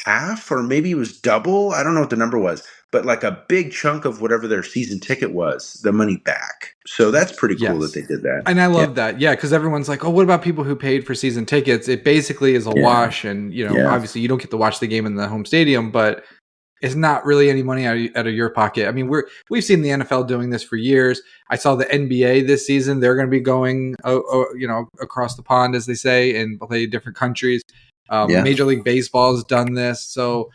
half or maybe it was double. I don't know what the number was, but like a big chunk of whatever their season ticket was, the money back. So that's pretty cool that Yes. they did that. And I Yeah. love that. Yeah, because everyone's like, oh, what about people who paid for season tickets? It basically is a Yeah. wash. And, Yeah. obviously you don't get to watch the game in the home stadium, but it's not really any money out of your pocket. I mean, we've seen the NFL doing this for years. I saw the NBA this season. They're going to be going, across the pond, as they say, and play different countries. Yeah. Major League Baseball has done this. So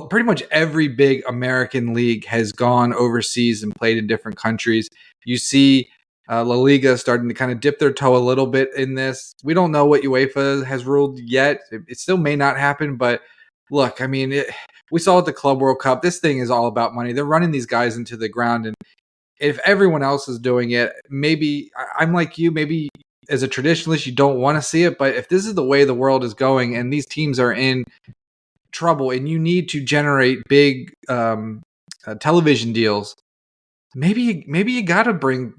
pretty much every big American league has gone overseas and played in different countries. You see La Liga starting to kind of dip their toe a little bit in this. We don't know what UEFA has ruled yet. It still may not happen, but look, I mean, we saw at the Club World Cup, this thing is all about money. They're running these guys into the ground. And if everyone else is doing it, maybe I'm like you, maybe as a traditionalist, you don't want to see it. But if this is the way the world is going and these teams are in trouble and you need to generate big television deals, maybe you got to bring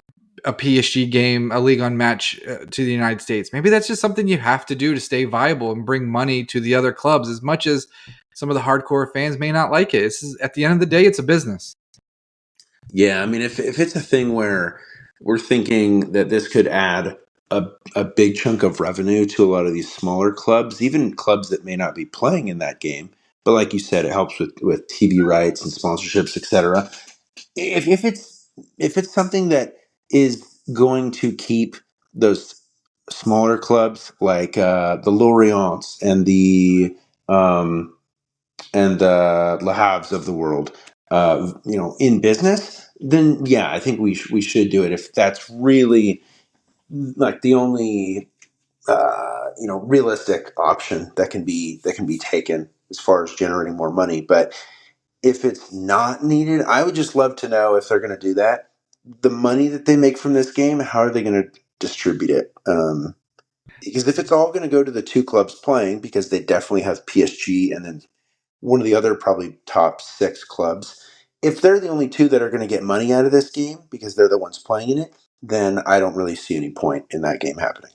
a PSG game, a Ligue 1 match to the United States. Maybe that's just something you have to do to stay viable and bring money to the other clubs, as much as some of the hardcore fans may not like it. At the end of the day, it's a business. Yeah, I mean, if it's a thing where we're thinking that this could add a big chunk of revenue to a lot of these smaller clubs, even clubs that may not be playing in that game, but like you said, it helps with TV rights and sponsorships, etc. If it's something that is going to keep those smaller clubs like the Lorients um, and the Le Havres of the world, in business, then yeah, I think we should do it if that's really like the only realistic option that can be taken as far as generating more money. But if it's not needed, I would just love to know if they're going to do that. The money that they make from this game, how are they going to distribute it? Because if it's all going to go to the two clubs playing, because they definitely have PSG and then one of the other probably top six clubs. If they're the only two that are going to get money out of this game because they're the ones playing in it, then I don't really see any point in that game happening.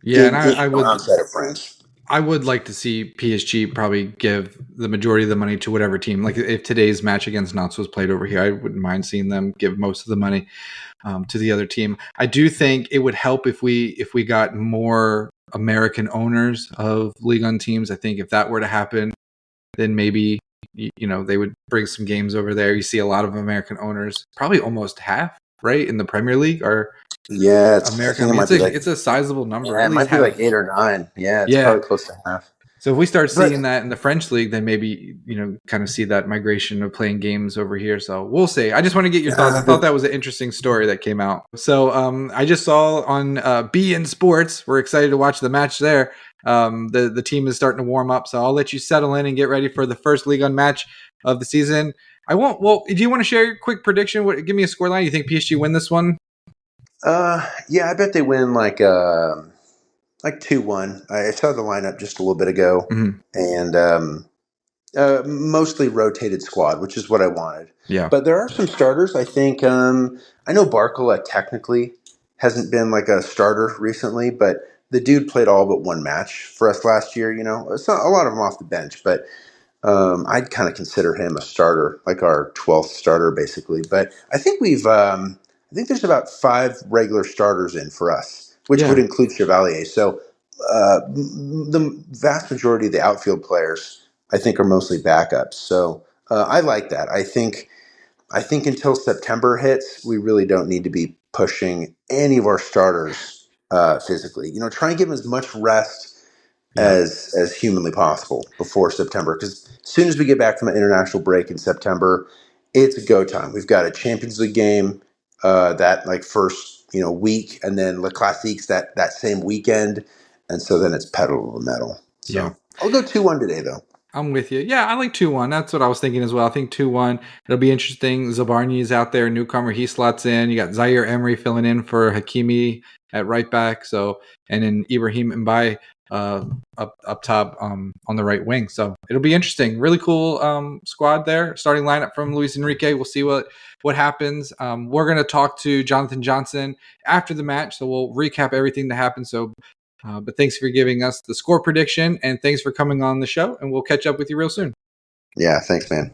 Yeah, and I Outside of France. I would like to see PSG probably give the majority of the money to whatever team. Like if today's match against Nantes was played over here, I wouldn't mind seeing them give most of the money to the other team. I do think it would help if we got more American owners of Ligue 1 teams. I think if that were to happen, then maybe they would bring some games over there. You see a lot of American owners, probably almost half, right, in the Premier League are Yeah, American. I mean, it's a sizable number. yeah, At it least might be half. like 8 or 9. Yeah, it's Yeah. probably close to half. So if we start But seeing that in the French league, then maybe, kind of see that migration of playing games over here. So we'll see. I just want to get your thoughts. I thought that was an interesting story that came out. So I just saw on BN Sports, we're excited to watch the match there. The team is starting to warm up. So I'll let you settle in and get ready for the first Ligue 1 match of the season. I won't. Well, do you want to share your quick prediction? Give me a scoreline. You think PSG win this one? yeah, I bet they win like 2-1. I saw the lineup just a little bit ago, Mm-hmm. and mostly rotated squad, which is what I wanted. Yeah. But there are some starters. I think I know Barcola technically hasn't been like a starter recently, but the dude played all but one match for us last year. It's not a lot of them off the bench, but I'd kind of consider him a starter, like our 12th starter, basically. But I think I think there's about 5 regular starters in for us, which would include Chevalier. So the vast majority of the outfield players, I think, are mostly backups. So I like that. I think until September hits, we really don't need to be pushing any of our starters physically. Try and give them as much rest as humanly possible before September. Because as soon as we get back from an international break in September, it's a go time. We've got a Champions League game that like first week, and then Le Classiques that same weekend, and so then it's pedal to the metal. So I'll go 2-1 today, though. I'm with you. Yeah, I like 2-1. That's what I was thinking as well. I think 2-1. It'll be interesting. Zabarny is out there, newcomer. He slots in. You got Zaire-Emery filling in for Hakimi at right back. So, and then Ibrahim Mbaye up top on the right wing. So it'll be interesting. Really cool squad there. Starting lineup from Luis Enrique. We'll see what happens. We're going to talk to Jonathan Johnson after the match. So we'll recap everything that happened. So but thanks for giving us the score prediction, and thanks for coming on the show, and we'll catch up with you real soon. Yeah, thanks, man.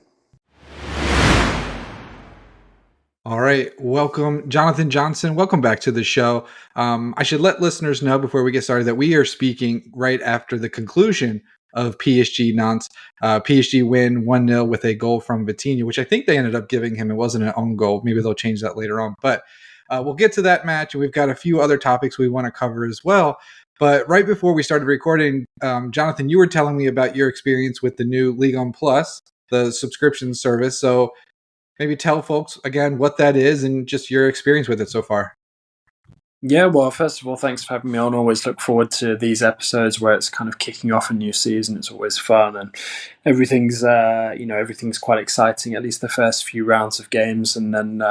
All right. Welcome, Jonathan Johnson. Welcome back to the show. I should let listeners know before we get started that we are speaking right after the conclusion of PSG Nantes. PSG win 1-0 with a goal from Vitinha, which I think they ended up giving him. It wasn't an own goal. Maybe they'll change that later on. But we'll get to that match, and we've got a few other topics we want to cover as well. But right before we started recording, Jonathan, you were telling me about your experience with the new Ligue Plus, the subscription service. So maybe tell folks again what that is and just your experience with it so far. Yeah, well, first of all, thanks for having me on. Always look forward to these episodes where it's kind of kicking off a new season. It's always fun, and everything's quite exciting. At least the first few rounds of games, and then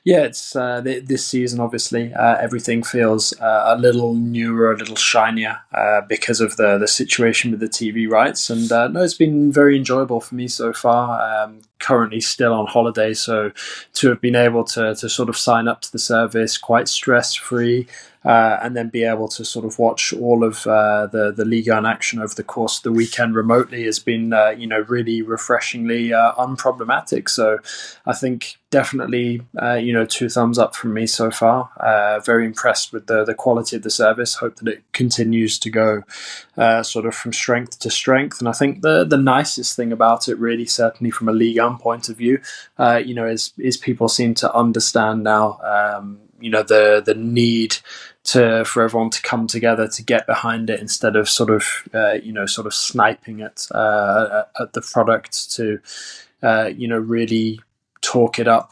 it's this season. Obviously, everything feels a little newer, a little shinier because of the situation with the TV rights. And no, it's been very enjoyable for me so far. Currently still on holiday, so to have been able to sort of sign up to the service quite stress-free, and then be able to sort of watch all of the Liga in action over the course of the weekend remotely has been really refreshingly unproblematic. So I think definitely 2 thumbs up from me so far. Very impressed with the quality of the service. Hope that it continues to go sort of from strength to strength. And I think the nicest thing about it, really, certainly from a Ligue 1 point of view, is people seem to understand now the need for everyone to come together to get behind it, instead of sort of sniping at the product to really talk it up,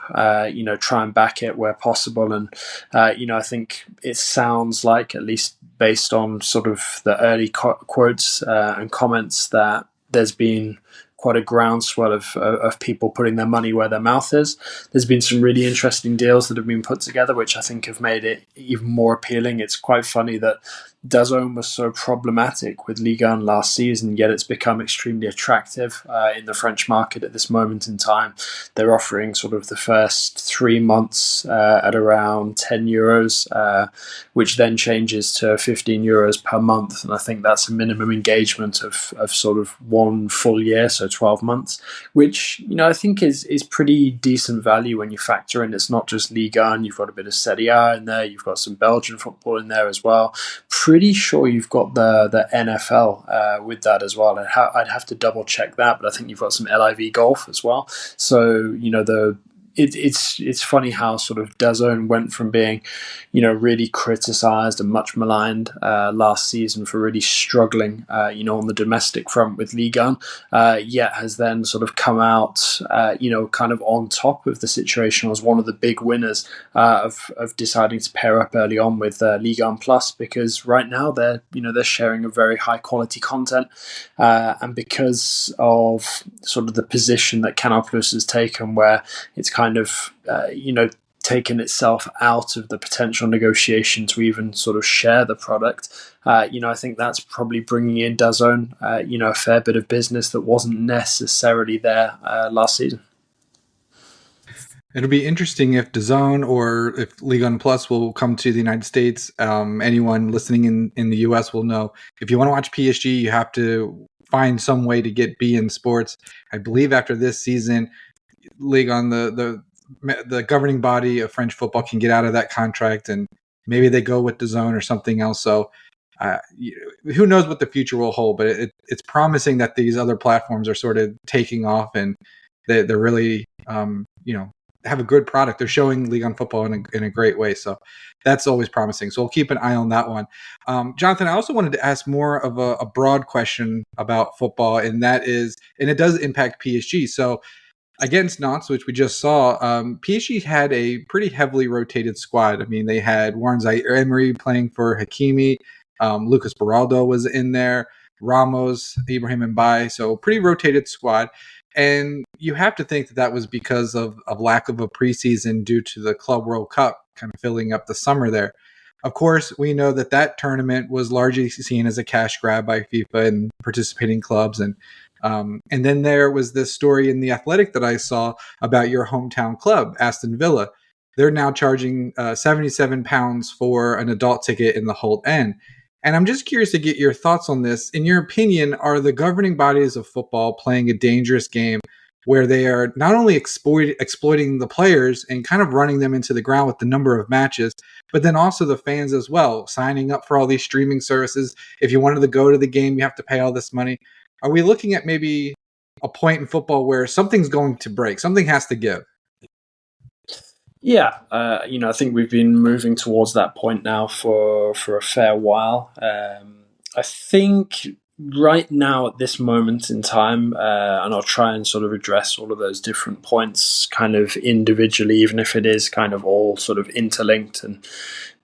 try and back it where possible. And I think it sounds like, at least based on sort of the early quotes and comments, that there's been quite a groundswell of people putting their money where their mouth is. There's been some really interesting deals that have been put together, which I think have made it even more appealing. It's quite funny that DAZN was so problematic with Ligue 1 last season, yet it's become extremely attractive in the French market at this moment in time. They're offering sort of the first 3 months at around €10, which then changes to €15 per month. And I think that's a minimum engagement of sort of 1 full year, so 12 months, which I think is pretty decent value when you factor in it's not just Ligue 1. You've got a bit of Serie A in there. You've got some Belgian football in there as well. Pretty sure you've got the NFL with that as well. I'd have to double check that, but I think you've got some LIV golf as well. So it's funny how sort of DAZN went from being really criticized and much maligned last season for really struggling on the domestic front with Ligue 1, yet has then sort of come out kind of on top of the situation as one of the big winners of deciding to pair up early on with Ligue 1 Plus, because right now they're sharing a very high quality content, and because of sort of the position that Canal Plus has taken, where it's kind of taken itself out of the potential negotiation to even sort of share the product. I think that's probably bringing in DAZN a fair bit of business that wasn't necessarily there last season. It'll be interesting if DAZN or if Ligue 1 Plus will come to the United States. Anyone listening in the US will know if you want to watch PSG, you have to find some way to get beIN Sports. I believe after this season, Ligue 1, the governing body of French football, can get out of that contract, and maybe they go with DAZN or something else. So who knows what the future will hold, but it's promising that these other platforms are sort of taking off, and they're really, have a good product. They're showing Ligue 1 football in a great way. So that's always promising. So we'll keep an eye on that one. Jonathan, I also wanted to ask more of a broad question about football, and that is, and it does impact PSG. So against Nantes, which we just saw, PSG had a pretty heavily rotated squad. I mean, they had Warren Zaire-Emery playing for Hakimi. Lucas Beraldo was in there. Ramos, Ibrahim Mbaye. So pretty rotated squad. And you have to think that was because of lack of a preseason due to the Club World Cup kind of filling up the summer there. Of course, we know that tournament was largely seen as a cash grab by FIFA and participating clubs. And then there was this story in The Athletic that I saw about your hometown club, Aston Villa. They're now charging £77 for an adult ticket in the Holt End. And I'm just curious to get your thoughts on this. In your opinion, are the governing bodies of football playing a dangerous game where they are not only exploiting the players and kind of running them into the ground with the number of matches, but then also the fans as well, signing up for all these streaming services? If you wanted to go to the game, you have to pay all this money. Are we looking at maybe a point in football where something's going to break, something has to give? Yeah, I think we've been moving towards that point now for a fair while. I think right now at this moment in time, and I'll try and sort of address all of those different points kind of individually, even if it is kind of all sort of interlinked and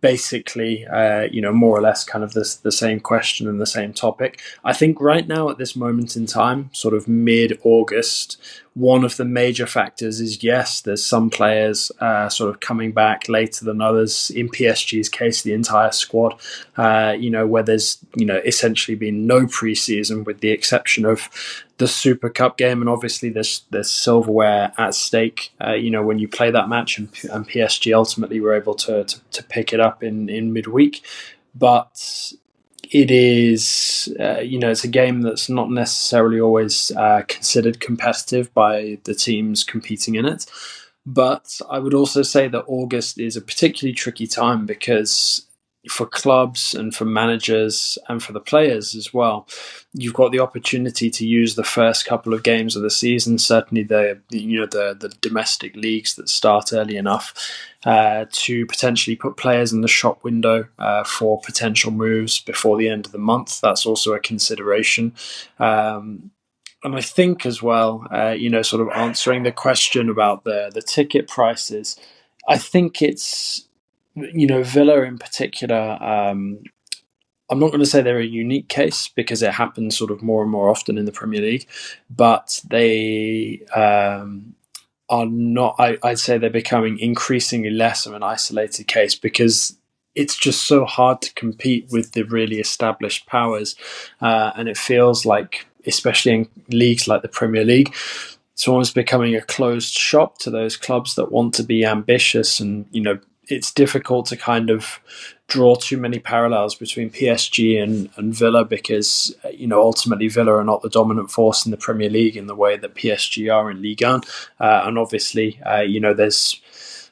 basically, more or less kind of the same question and the same topic. I think right now at this moment in time, sort of mid-August, one of the major factors is, yes, there's some players sort of coming back later than others. In PSG's case, the entire squad, where there's, essentially been no preseason with the exception of the Super Cup game, and obviously there's silverware at stake. When you play that match, and PSG ultimately were able to pick it up in midweek, but it is it's a game that's not necessarily always considered competitive by the teams competing in it. But I would also say that August is a particularly tricky time because for clubs and for managers and for the players as well, you've got the opportunity to use the first couple of games of the season, certainly the domestic leagues that start early enough, to potentially put players in the shop window for potential moves before the end of the month. That's also a consideration. And I think as well, sort of answering the question about the ticket prices, I think it's, Villa in particular, I'm not going to say they're a unique case because it happens sort of more and more often in the Premier League, but they are not, I'd say they're becoming increasingly less of an isolated case because it's just so hard to compete with the really established powers. And it feels like, especially in leagues like the Premier League, it's almost becoming a closed shop to those clubs that want to be ambitious. And, it's difficult to kind of draw too many parallels between PSG and Villa because, ultimately Villa are not the dominant force in the Premier League in the way that PSG are in Ligue 1. And obviously, there's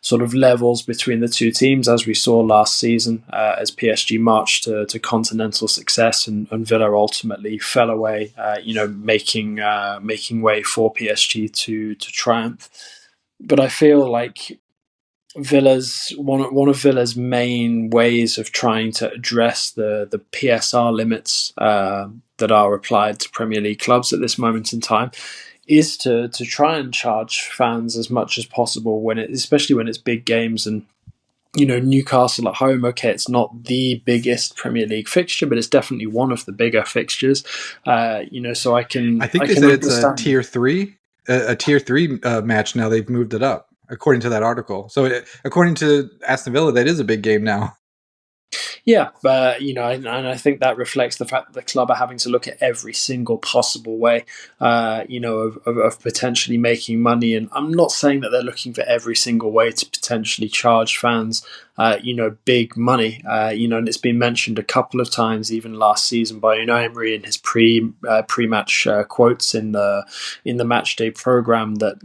sort of levels between the two teams, as we saw last season, as PSG marched to continental success and Villa ultimately fell away, making way for PSG to triumph. But I feel like Villa's one of Villa's main ways of trying to address the PSR limits that are applied to Premier League clubs at this moment in time is to try and charge fans as much as possible especially when it's big games. And Newcastle at home, okay, it's not the biggest Premier League fixture, but it's definitely one of the bigger fixtures. So I think they said it's a tier 3 match now. They've moved it up according to that article. So according to Aston Villa, that is a big game now. Yeah, but and I think that reflects the fact that the club are having to look at every single possible way, of potentially making money. And I'm not saying that they're looking for every single way to potentially charge fans, big money. And it's been mentioned a couple of times, even last season, by Emery in his pre-match quotes in the match day program that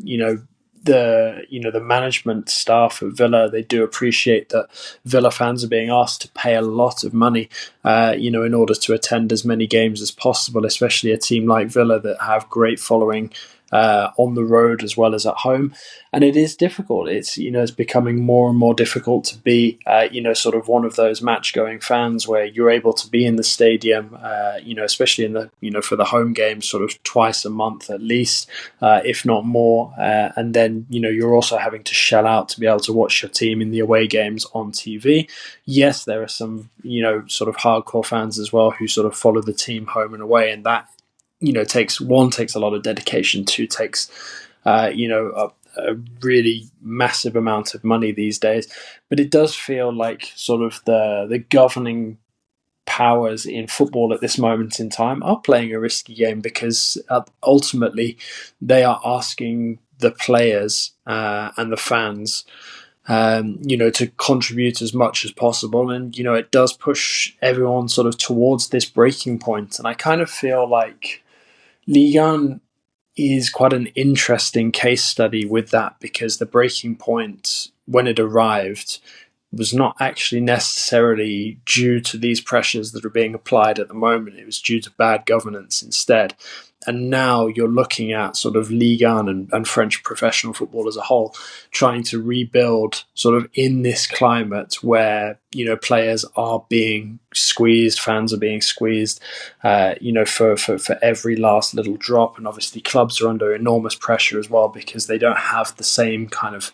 the management staff of Villa, they do appreciate that Villa fans are being asked to pay a lot of money, in order to attend as many games as possible, especially a team like Villa that have great following on the road as well as at home. And it is difficult. It's becoming more and more difficult to be, sort of one of those match-going fans where you're able to be in the stadium, especially in the, for the home games, sort of twice a month at least, if not more. And then, you're also having to shell out to be able to watch your team in the away games on TV. Yes, there are some, sort of hardcore fans as well who sort of follow the team home and away, and that takes a lot of dedication, two takes a really massive amount of money these days. But it does feel like sort of the governing powers in football at this moment in time are playing a risky game, because ultimately they are asking the players and the fans to contribute as much as possible. And, it does push everyone sort of towards this breaking point. And I kind of feel like Ligue is quite an interesting case study with that, because the breaking point, when it arrived, was not actually necessarily due to these pressures that are being applied at the moment. It was due to bad governance instead. And now you're looking at sort of Ligue 1 and French professional football as a whole trying to rebuild sort of in this climate where, players are being squeezed, fans are being squeezed, for every last little drop. And obviously clubs are under enormous pressure as well, because they don't have the same kind of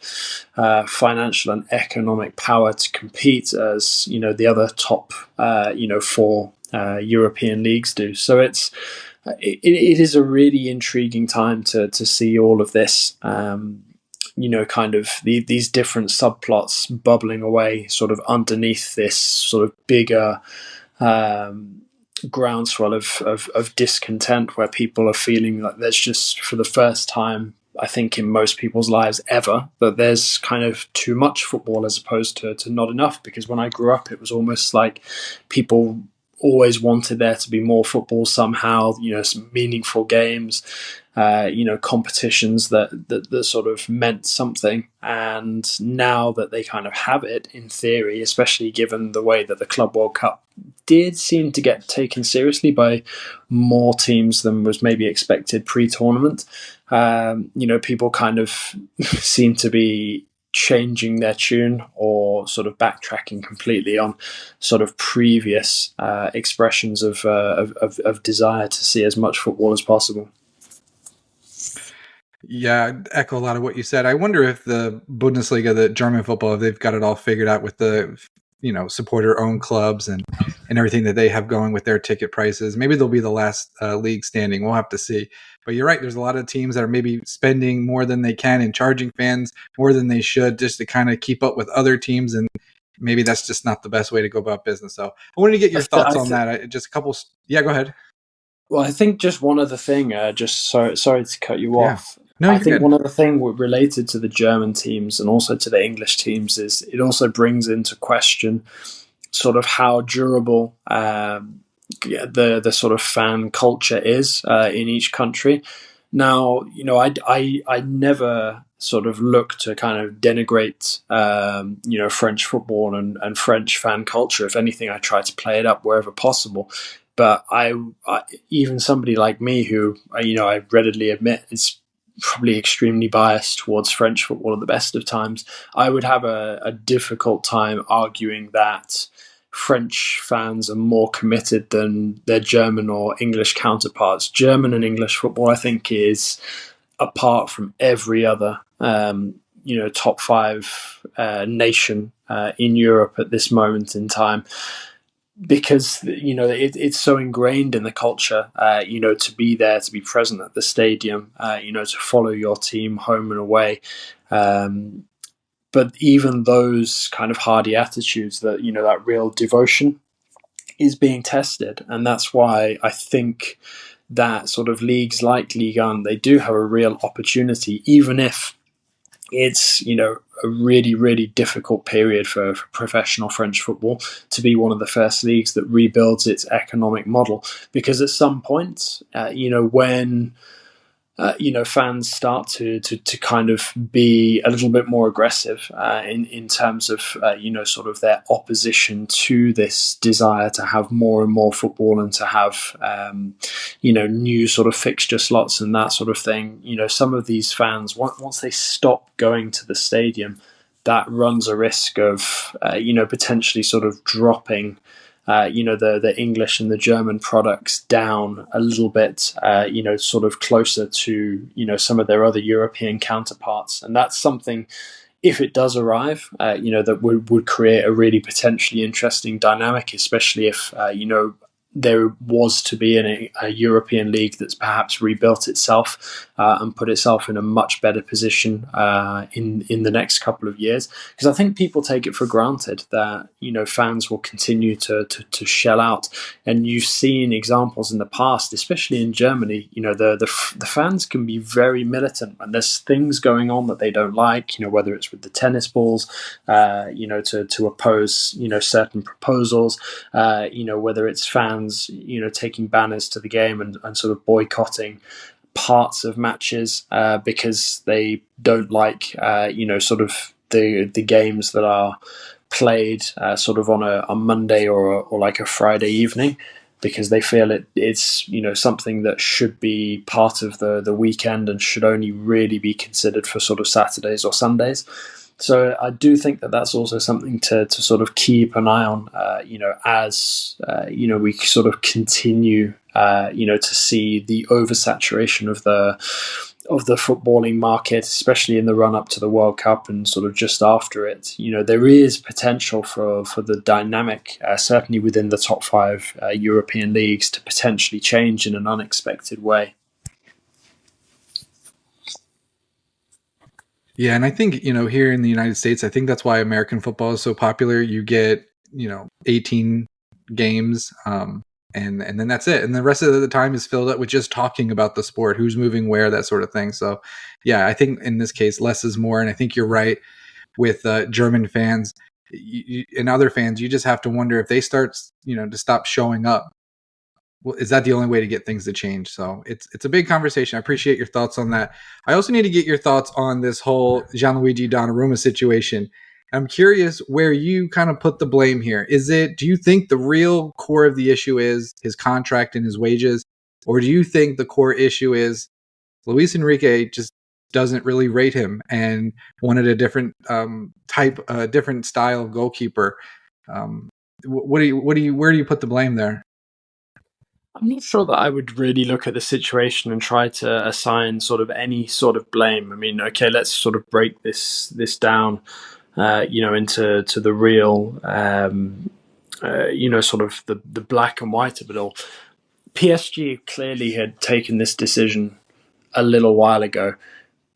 financial and economic power to compete as, the other top, four European leagues do. So it is a really intriguing time to see all of this, kind of these different subplots bubbling away sort of underneath this sort of bigger groundswell of discontent, where people are feeling like there's just, for the first time, I think in most people's lives ever, that there's kind of too much football as opposed to not enough. Because when I grew up, it was almost like people always wanted there to be more football somehow, some meaningful games, competitions that sort of meant something. And now that they kind of have it, in theory, especially given the way that the Club World Cup did seem to get taken seriously by more teams than was maybe expected pre-tournament, people kind of seem to be changing their tune or sort of backtracking completely on sort of previous expressions of desire to see as much football as possible. Yeah, I'd echo a lot of what you said. I wonder if the Bundesliga, the German football, if they've got it all figured out with the, supporter-owned clubs and everything that they have going with their ticket prices. Maybe they'll be the last league standing. We'll have to see. But you're right. There's a lot of teams that are maybe spending more than they can and charging fans more than they should just to kind of keep up with other teams. And maybe that's just not the best way to go about business. So I wanted to get your thoughts on that. Just a couple. Yeah, go ahead. Well, I think just one other thing, just sorry to cut you off. No, I think good. one other thing related to the German teams and also to the English teams is it also brings into question sort of how durable the sort of fan culture is in each country. Now, I never sort of look to kind of denigrate, French football and French fan culture. If anything, I try to play it up wherever possible. But I even somebody like me who, I readily admit is probably extremely biased towards French football at the best of times, I would have a difficult time arguing that French fans are more committed than their German or English counterparts. German and English football, I think, is, apart from every other top five nation in Europe at this moment in time, because it's so ingrained in the culture, to be there, to be present at the stadium, to follow your team home and away. But But even those kind of hardy attitudes, that that real devotion, is being tested, and that's why I think that sort of leagues like Ligue 1, they do have a real opportunity, even if it's a really, really difficult period for professional French football, to be one of the first leagues that rebuilds its economic model. Because at some point, when fans start to kind of be a little bit more aggressive in terms of sort of their opposition to this desire to have more and more football and to have new sort of fixture slots and that sort of thing. Some of these fans, once they stop going to the stadium, that runs a risk of potentially sort of dropping the English and the German products down a little bit, sort of closer to, some of their other European counterparts. And that's something, if it does arrive, that would create a really potentially interesting dynamic, especially if, there was to be a European league that's perhaps rebuilt itself and put itself in a much better position in the next couple of years. Because I think people take it for granted that fans will continue to shell out, and you've seen examples in the past, especially in Germany. The fans can be very militant, and there's things going on that they don't like. Whether it's with the tennis balls, to oppose certain proposals, whether it's fans taking banners to the game and sort of boycotting parts of matches because they don't like sort of the games that are played sort of on a Monday or like a Friday evening, because they feel it's something that should be part of the weekend and should only really be considered for sort of Saturdays or Sundays. So I do think that that's also something to sort of keep an eye on, as we sort of continue, to see the oversaturation of the footballing market, especially in the run up to the World Cup and sort of just after it. There is potential for the dynamic, certainly within the top five European leagues, to potentially change in an unexpected way. Yeah, and I think, here in the United States, I think that's why American football is so popular. You get, 18 games, and then that's it. And the rest of the time is filled up with just talking about the sport, who's moving where, that sort of thing. So, yeah, I think in this case, less is more. And I think you're right with German fans and other fans. You just have to wonder if they start, to stop showing up. Well, is that the only way to get things to change? So it's a big conversation. I appreciate your thoughts on that. I also need to get your thoughts on this whole Gianluigi Donnarumma situation. I'm curious where you kind of put the blame here. Do you think the real core of the issue is his contract and his wages? Or do you think the core issue is Luis Enrique just doesn't really rate him and wanted a different different style of goalkeeper? Where do you put the blame there? I'm not sure that I would really look at the situation and try to assign sort of any sort of blame. I mean, okay, let's sort of break this down, into the real, sort of the black and white of it all. PSG clearly had taken this decision a little while ago,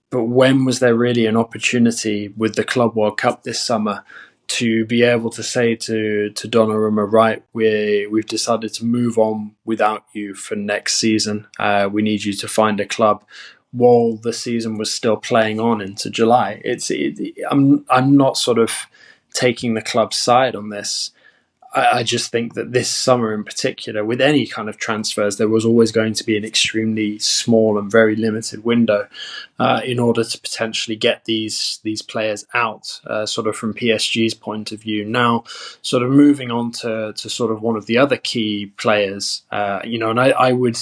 but when was there really an opportunity with the Club World Cup this summer to be able to say to Donnarumma, right, we've decided to move on without you for next season. We need you to find a club, while the season was still playing on into July. I'm not sort of taking the club's side on this. I just think that this summer in particular, with any kind of transfers, there was always going to be an extremely small and very limited window in order to potentially get these players out, sort of from PSG's point of view. Now, sort of moving on to sort of one of the other key players, and I would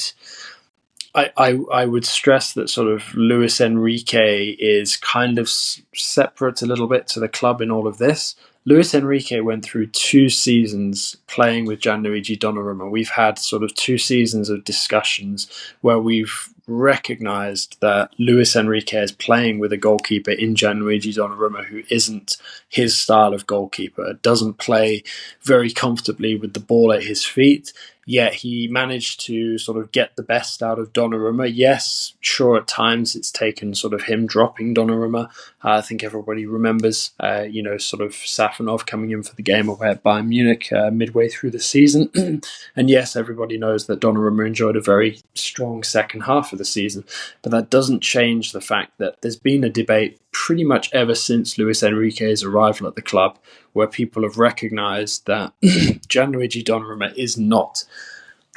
stress that sort of Luis Enrique is kind of separate a little bit to the club in all of this. Luis Enrique went through 2 seasons playing with Gianluigi Donnarumma. We've had sort of 2 seasons of discussions where we've recognised that Luis Enrique is playing with a goalkeeper in Gianluigi Donnarumma who isn't his style of goalkeeper, doesn't play very comfortably with the ball at his feet, yet he managed to sort of get the best out of Donnarumma. Yes, sure, at times it's taken sort of him dropping Donnarumma. I think everybody remembers, sort of Safanov coming in for the game away at Bayern Munich midway through the season. And yes, everybody knows that Donnarumma enjoyed a very strong second half of the season, but that doesn't change the fact that there's been a debate pretty much ever since Luis Enrique's arrival at the club where people have recognised that Gianluigi Donnarumma is not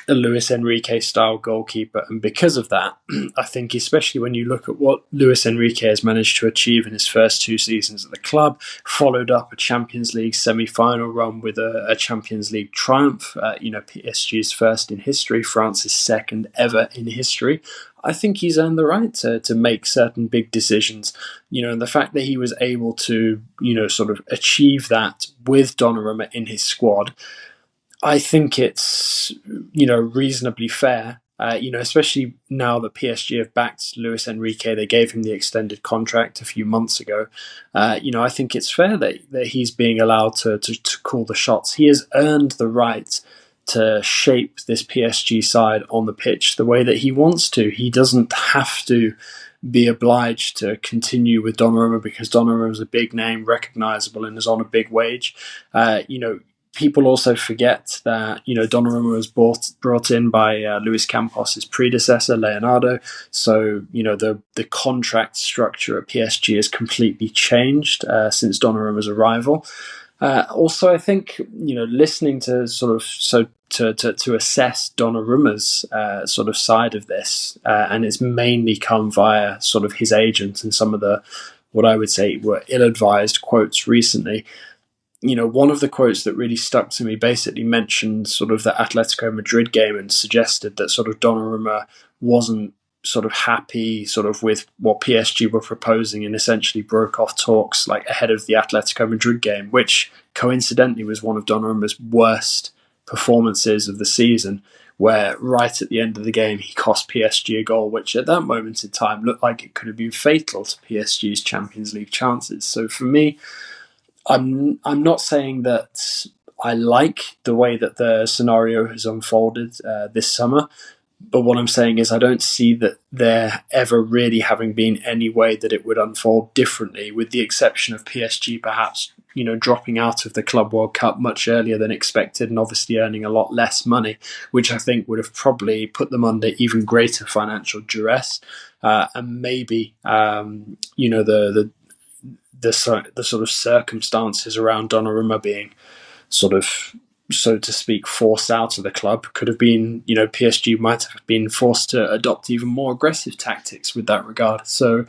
a Luis Enrique style goalkeeper, and because of that, I think especially when you look at what Luis Enrique has managed to achieve in his first 2 seasons at the club, followed up a Champions League semi-final run with a Champions League triumph, PSG's first in history, France's second ever in history, I think he's earned the right to make certain big decisions, and the fact that he was able to, sort of achieve that with Donnarumma in his squad, I think it's, reasonably fair, especially now that PSG have backed Luis Enrique. They gave him the extended contract a few months ago. I think it's fair that he's being allowed to call the shots. He has earned the right to shape this PSG side on the pitch the way that he wants to. He doesn't have to be obliged to continue with Donnarumma because Donnarumma is a big name, recognisable, and is on a big wage. People also forget that, Donnarumma was brought in by Luis Campos, his predecessor, Leonardo. So, the contract structure at PSG has completely changed since Donnarumma's arrival. Also, I think, listening to sort of to assess Donnarumma's sort of side of this, and it's mainly come via sort of his agent and some of the, what I would say were ill-advised quotes recently. One of the quotes that really stuck to me basically mentioned sort of the Atletico Madrid game and suggested that sort of Donnarumma wasn't sort of happy sort of with what PSG were proposing and essentially broke off talks like ahead of the Atletico Madrid game, which coincidentally was one of Donnarumma's worst performances of the season, where right at the end of the game he cost PSG a goal, which at that moment in time looked like it could have been fatal to PSG's Champions League chances. So for me, I'm not saying that I like the way that the scenario has unfolded this summer, but what I'm saying is I don't see that there ever really having been any way that it would unfold differently, with the exception of PSG perhaps, dropping out of the Club World Cup much earlier than expected and obviously earning a lot less money, which I think would have probably put them under even greater financial duress. And maybe, the sort of circumstances around Donnarumma being sort of, so to speak, forced out of the club could have been, PSG might have been forced to adopt even more aggressive tactics with that regard. So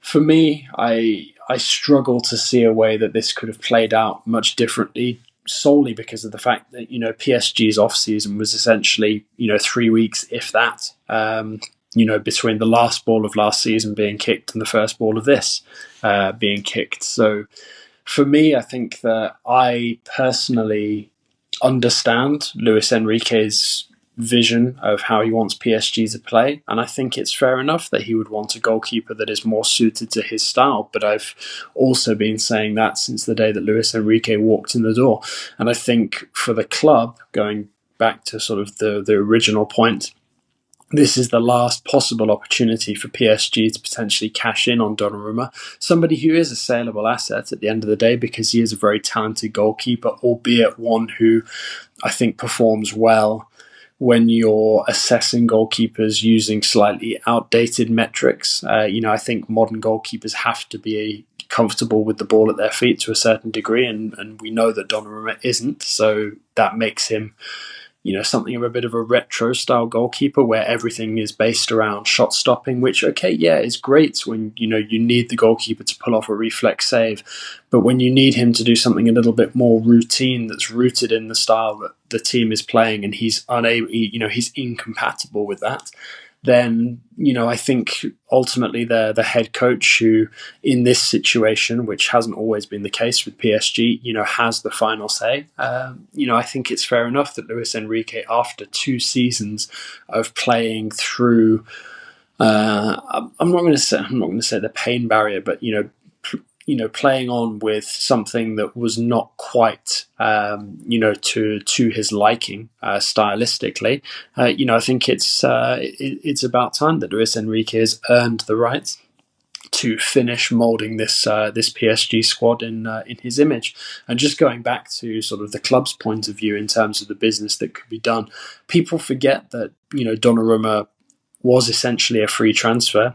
for me, I struggle to see a way that this could have played out much differently, solely because of the fact that, PSG's off-season was essentially, 3 weeks, if that, between the last ball of last season being kicked and the first ball of this being kicked. So for me, I think that I personally understand Luis Enrique's vision of how he wants PSG to play, and I think it's fair enough that he would want a goalkeeper that is more suited to his style. But I've also been saying that since the day that Luis Enrique walked in the door. And I think for the club, going back to sort of the original point, this is the last possible opportunity for PSG to potentially cash in on Donnarumma, somebody who is a saleable asset at the end of the day because he is a very talented goalkeeper, albeit one who I think performs well when you're assessing goalkeepers using slightly outdated metrics. I think modern goalkeepers have to be comfortable with the ball at their feet to a certain degree, and we know that Donnarumma isn't, so that makes him something of a bit of a retro style goalkeeper where everything is based around shot stopping, which, is great when, you need the goalkeeper to pull off a reflex save. But when you need him to do something a little bit more routine that's rooted in the style that the team is playing and he's unable, he's incompatible with that, then, I think ultimately the head coach who, in this situation, which hasn't always been the case with PSG, has the final say. I think it's fair enough that Luis Enrique, after 2 seasons of playing through I'm not going to say the pain barrier, but playing on with something that was not quite to his liking stylistically. I think it's about time that Luis Enrique has earned the right to finish molding this PSG squad in his image. And just going back to sort of the club's point of view in terms of the business that could be done, people forget that Donnarumma was essentially a free transfer.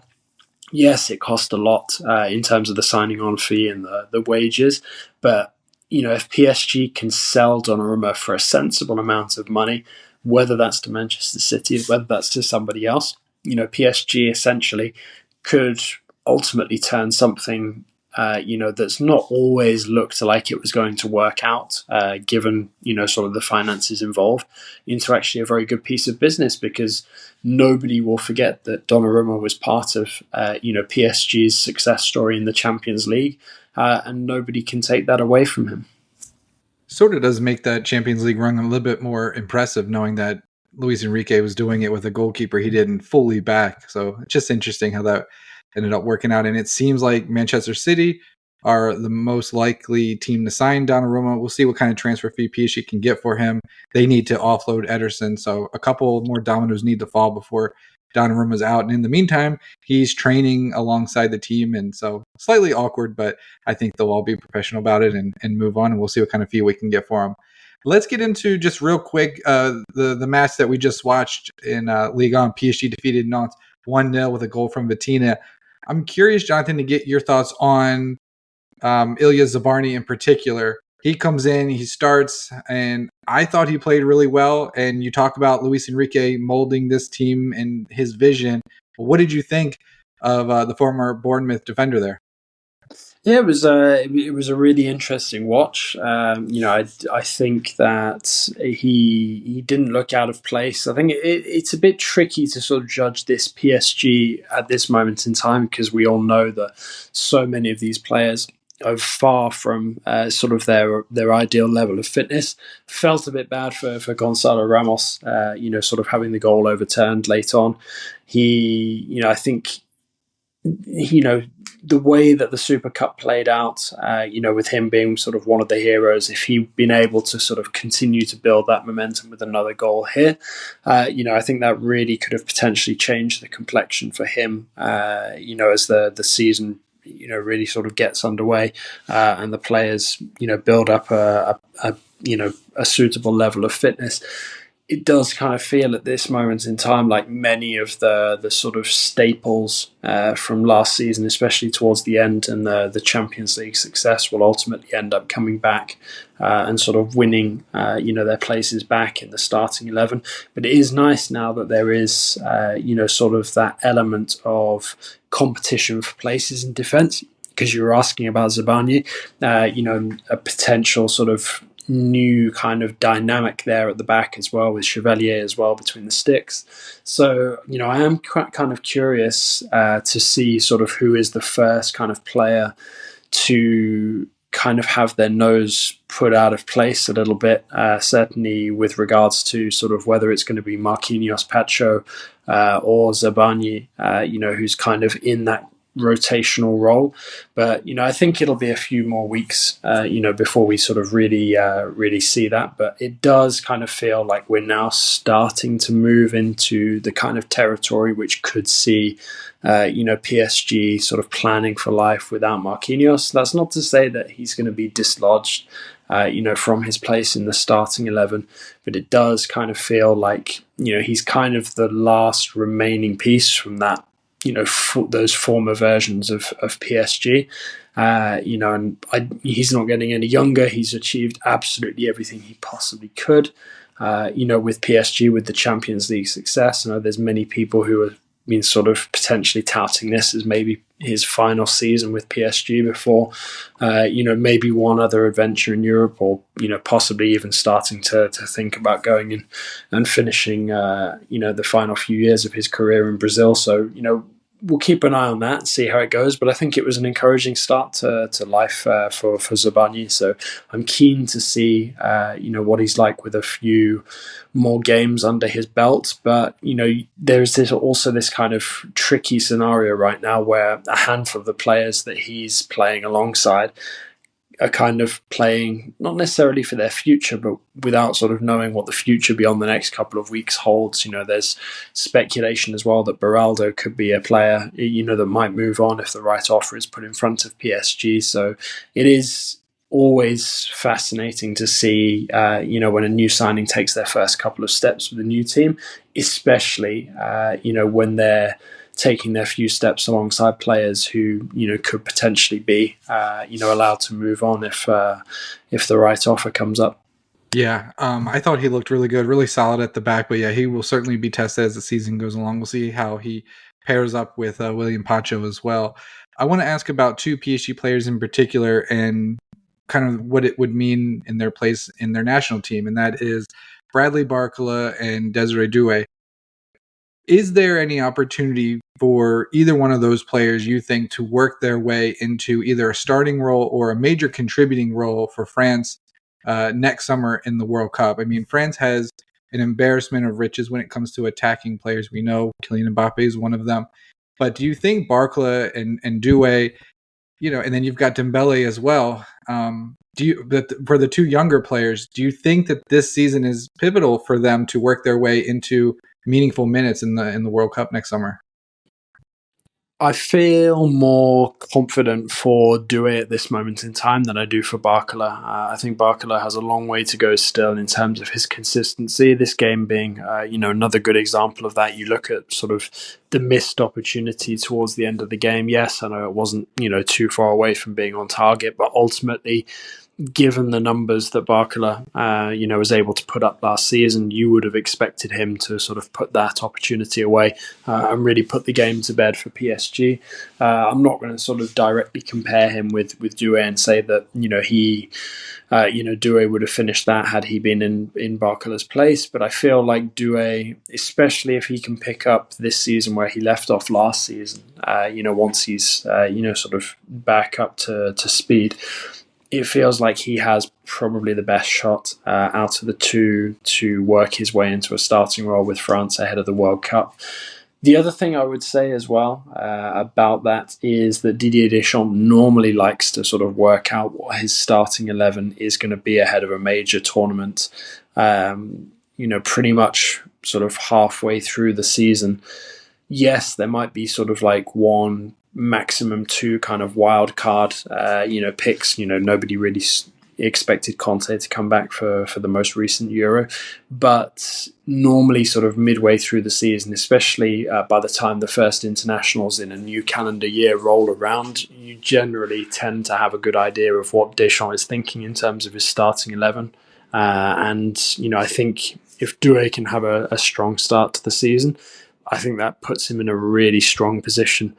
Yes, it cost a lot in terms of the signing on fee and the wages, but if PSG can sell Donnarumma for a sensible amount of money, whether that's to Manchester City, whether that's to somebody else, PSG essentially could ultimately turn something that's not always looked like it was going to work out, given sort of the finances involved, into actually a very good piece of business, because nobody will forget that Donnarumma was part of PSG's success story in the Champions League, and nobody can take that away from him. Sort of does make that Champions League run a little bit more impressive, knowing that Luis Enrique was doing it with a goalkeeper he didn't fully back. So it's just interesting how that ended up working out. And it seems like Manchester City are the most likely team to sign Donnarumma. We'll see what kind of transfer fee PSG can get for him. They need to offload Ederson, so a couple more dominoes need to fall before Donnarumma's out. And in the meantime, he's training alongside the team, and so slightly awkward, but I think they'll all be professional about it and move on, and we'll see what kind of fee we can get for him. Let's get into just real quick the match that we just watched in Ligue 1. PSG defeated Nantes 1-0 with a goal from Vitinha. I'm curious, Jonathan, to get your thoughts on Ilya Zabarny in particular. He comes in, he starts, and I thought he played really well. And you talk about Luis Enrique molding this team and his vision. What did you think of the former Bournemouth defender there? Yeah, it was a really interesting watch. I think that he didn't look out of place. I think it's a bit tricky to sort of judge this PSG at this moment in time, because we all know that so many of these players are far from sort of their ideal level of fitness. Felt a bit bad for Gonzalo Ramos, sort of having the goal overturned late on. I think the way that the Super Cup played out, with him being sort of one of the heroes, if he'd been able to sort of continue to build that momentum with another goal here, I think that really could have potentially changed the complexion for him, as the season, really sort of gets underway, and the players, build up a suitable level of fitness. It does kind of feel at this moment in time like many of the sort of staples from last season, especially towards the end, and the Champions League success will ultimately end up coming back and sort of winning, their places back in the starting 11. But it is nice now that there is, sort of that element of competition for places in defence, because you were asking about Zabarny, a potential sort of new kind of dynamic there at the back as well, with Chevalier as well between the sticks. So, I am kind of curious to see sort of who is the first kind of player to kind of have their nose put out of place a little bit, certainly with regards to sort of whether it's going to be Marquinhos, Pacho, or Zabarny, who's kind of in that rotational role. But I think it'll be a few more weeks before we sort of really see that. But it does kind of feel like we're now starting to move into the kind of territory which could see PSG sort of planning for life without Marquinhos. That's not to say that he's going to be dislodged from his place in the starting 11, but it does kind of feel like he's kind of the last remaining piece from that, those former versions of PSG, and he's not getting any younger. He's achieved absolutely everything he possibly could, with PSG, with the Champions League success. I know there's many people who have been sort of potentially touting this as maybe his final season with PSG before, maybe one other adventure in Europe, or, possibly even starting to think about going in and finishing, the final few years of his career in Brazil. So, we'll keep an eye on that and see how it goes. But I think it was an encouraging start to life for Zabani. So I'm keen to see what he's like with a few more games under his belt. But there's also this kind of tricky scenario right now where a handful of the players that he's playing alongside are kind of playing not necessarily for their future, but without sort of knowing what the future beyond the next couple of weeks holds. There's speculation as well that Beraldo could be a player, that might move on if the right offer is put in front of PSG. So it is always fascinating to see, when a new signing takes their first couple of steps with a new team, especially, when they're taking their few steps alongside players who could potentially be allowed to move on if the right offer comes up. Yeah, I thought he looked really good, really solid at the back. But yeah, he will certainly be tested as the season goes along. We'll see how he pairs up with William Pacho as well. I want to ask about two PSG players in particular and kind of what it would mean in their place in their national team, and that is Bradley Barcola and Desiree Doué. Is there any opportunity for either one of those players, you think, to work their way into either a starting role or a major contributing role for France next summer in the World Cup? I mean, France has an embarrassment of riches when it comes to attacking players. We know Kylian Mbappe is one of them. But do you think Barcola and Doué, and then you've got Dembele as well, for the two younger players, do you think that this season is pivotal for them to work their way into meaningful minutes in the World Cup next summer? I feel more confident for Doué at this moment in time than I do for Barcola. I think Barcola has a long way to go still in terms of his consistency. This game being, another good example of that. You look at sort of the missed opportunity towards the end of the game. Yes, I know it wasn't, too far away from being on target, but ultimately, given the numbers that Barcola, was able to put up last season, you would have expected him to sort of put that opportunity away and really put the game to bed for PSG. I'm not going to sort of directly compare him with Doué and say that, Doué would have finished that had he been in Barcola's place. But I feel like Doué, especially if he can pick up this season where he left off last season, once he's, sort of back up to speed, it feels like he has probably the best shot out of the two to work his way into a starting role with France ahead of the World Cup. The other thing I would say as well about that is that Didier Deschamps normally likes to sort of work out what his starting 11 is going to be ahead of a major tournament, pretty much sort of halfway through the season. Yes, there might be sort of like one, maximum two kind of wild card, picks. Nobody really expected Conte to come back for the most recent Euro. But normally sort of midway through the season, especially by the time the first internationals in a new calendar year roll around, you generally tend to have a good idea of what Deschamps is thinking in terms of his starting 11. And I think if Doué can have a strong start to the season, I think that puts him in a really strong position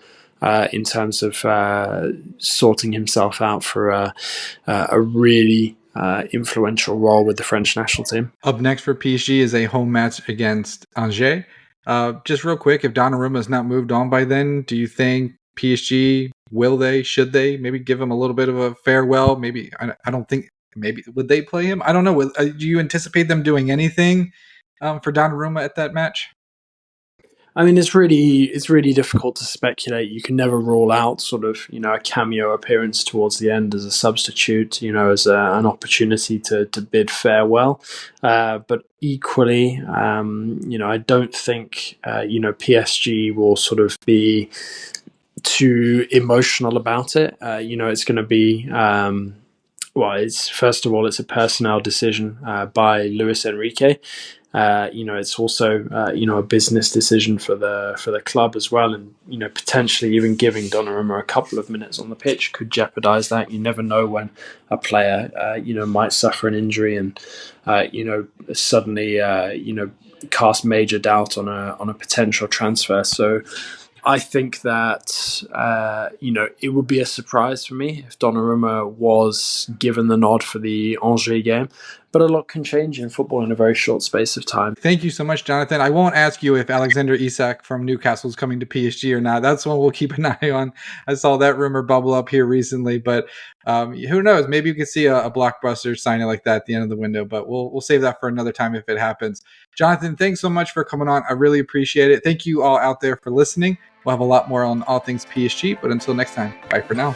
in terms of sorting himself out for a really influential role with the French national team. Up next for PSG is a home match against Angers. Just real quick, if Donnarumma has not moved on by then, do you think PSG, should they maybe give him a little bit of a farewell? Maybe, I don't think, maybe would they play him? I don't know. Do you anticipate them doing anything for Donnarumma at that match? I mean, it's really difficult to speculate. You can never rule out sort of, a cameo appearance towards the end as a substitute, as an opportunity to bid farewell. But equally, I don't think, PSG will sort of be too emotional about it. It's going to be... it's first of all, it's a personnel decision by Luis Enrique. It's also a business decision for the club as well, and potentially even giving Donnarumma a couple of minutes on the pitch could jeopardise that. You never know when a player might suffer an injury and suddenly cast major doubt on a potential transfer. So I think that, it would be a surprise for me if Donnarumma was given the nod for the Angers game. But a lot can change in football in a very short space of time. Thank you so much, Jonathan. I won't ask you if Alexander Isak from Newcastle is coming to PSG or not. That's one we'll keep an eye on. I saw that rumor bubble up here recently, but who knows? Maybe you could see a blockbuster signing like that at the end of the window, but we'll save that for another time if it happens. Jonathan, thanks so much for coming on. I really appreciate it. Thank you all out there for listening. We'll have a lot more on all things PSG, but until next time, bye for now.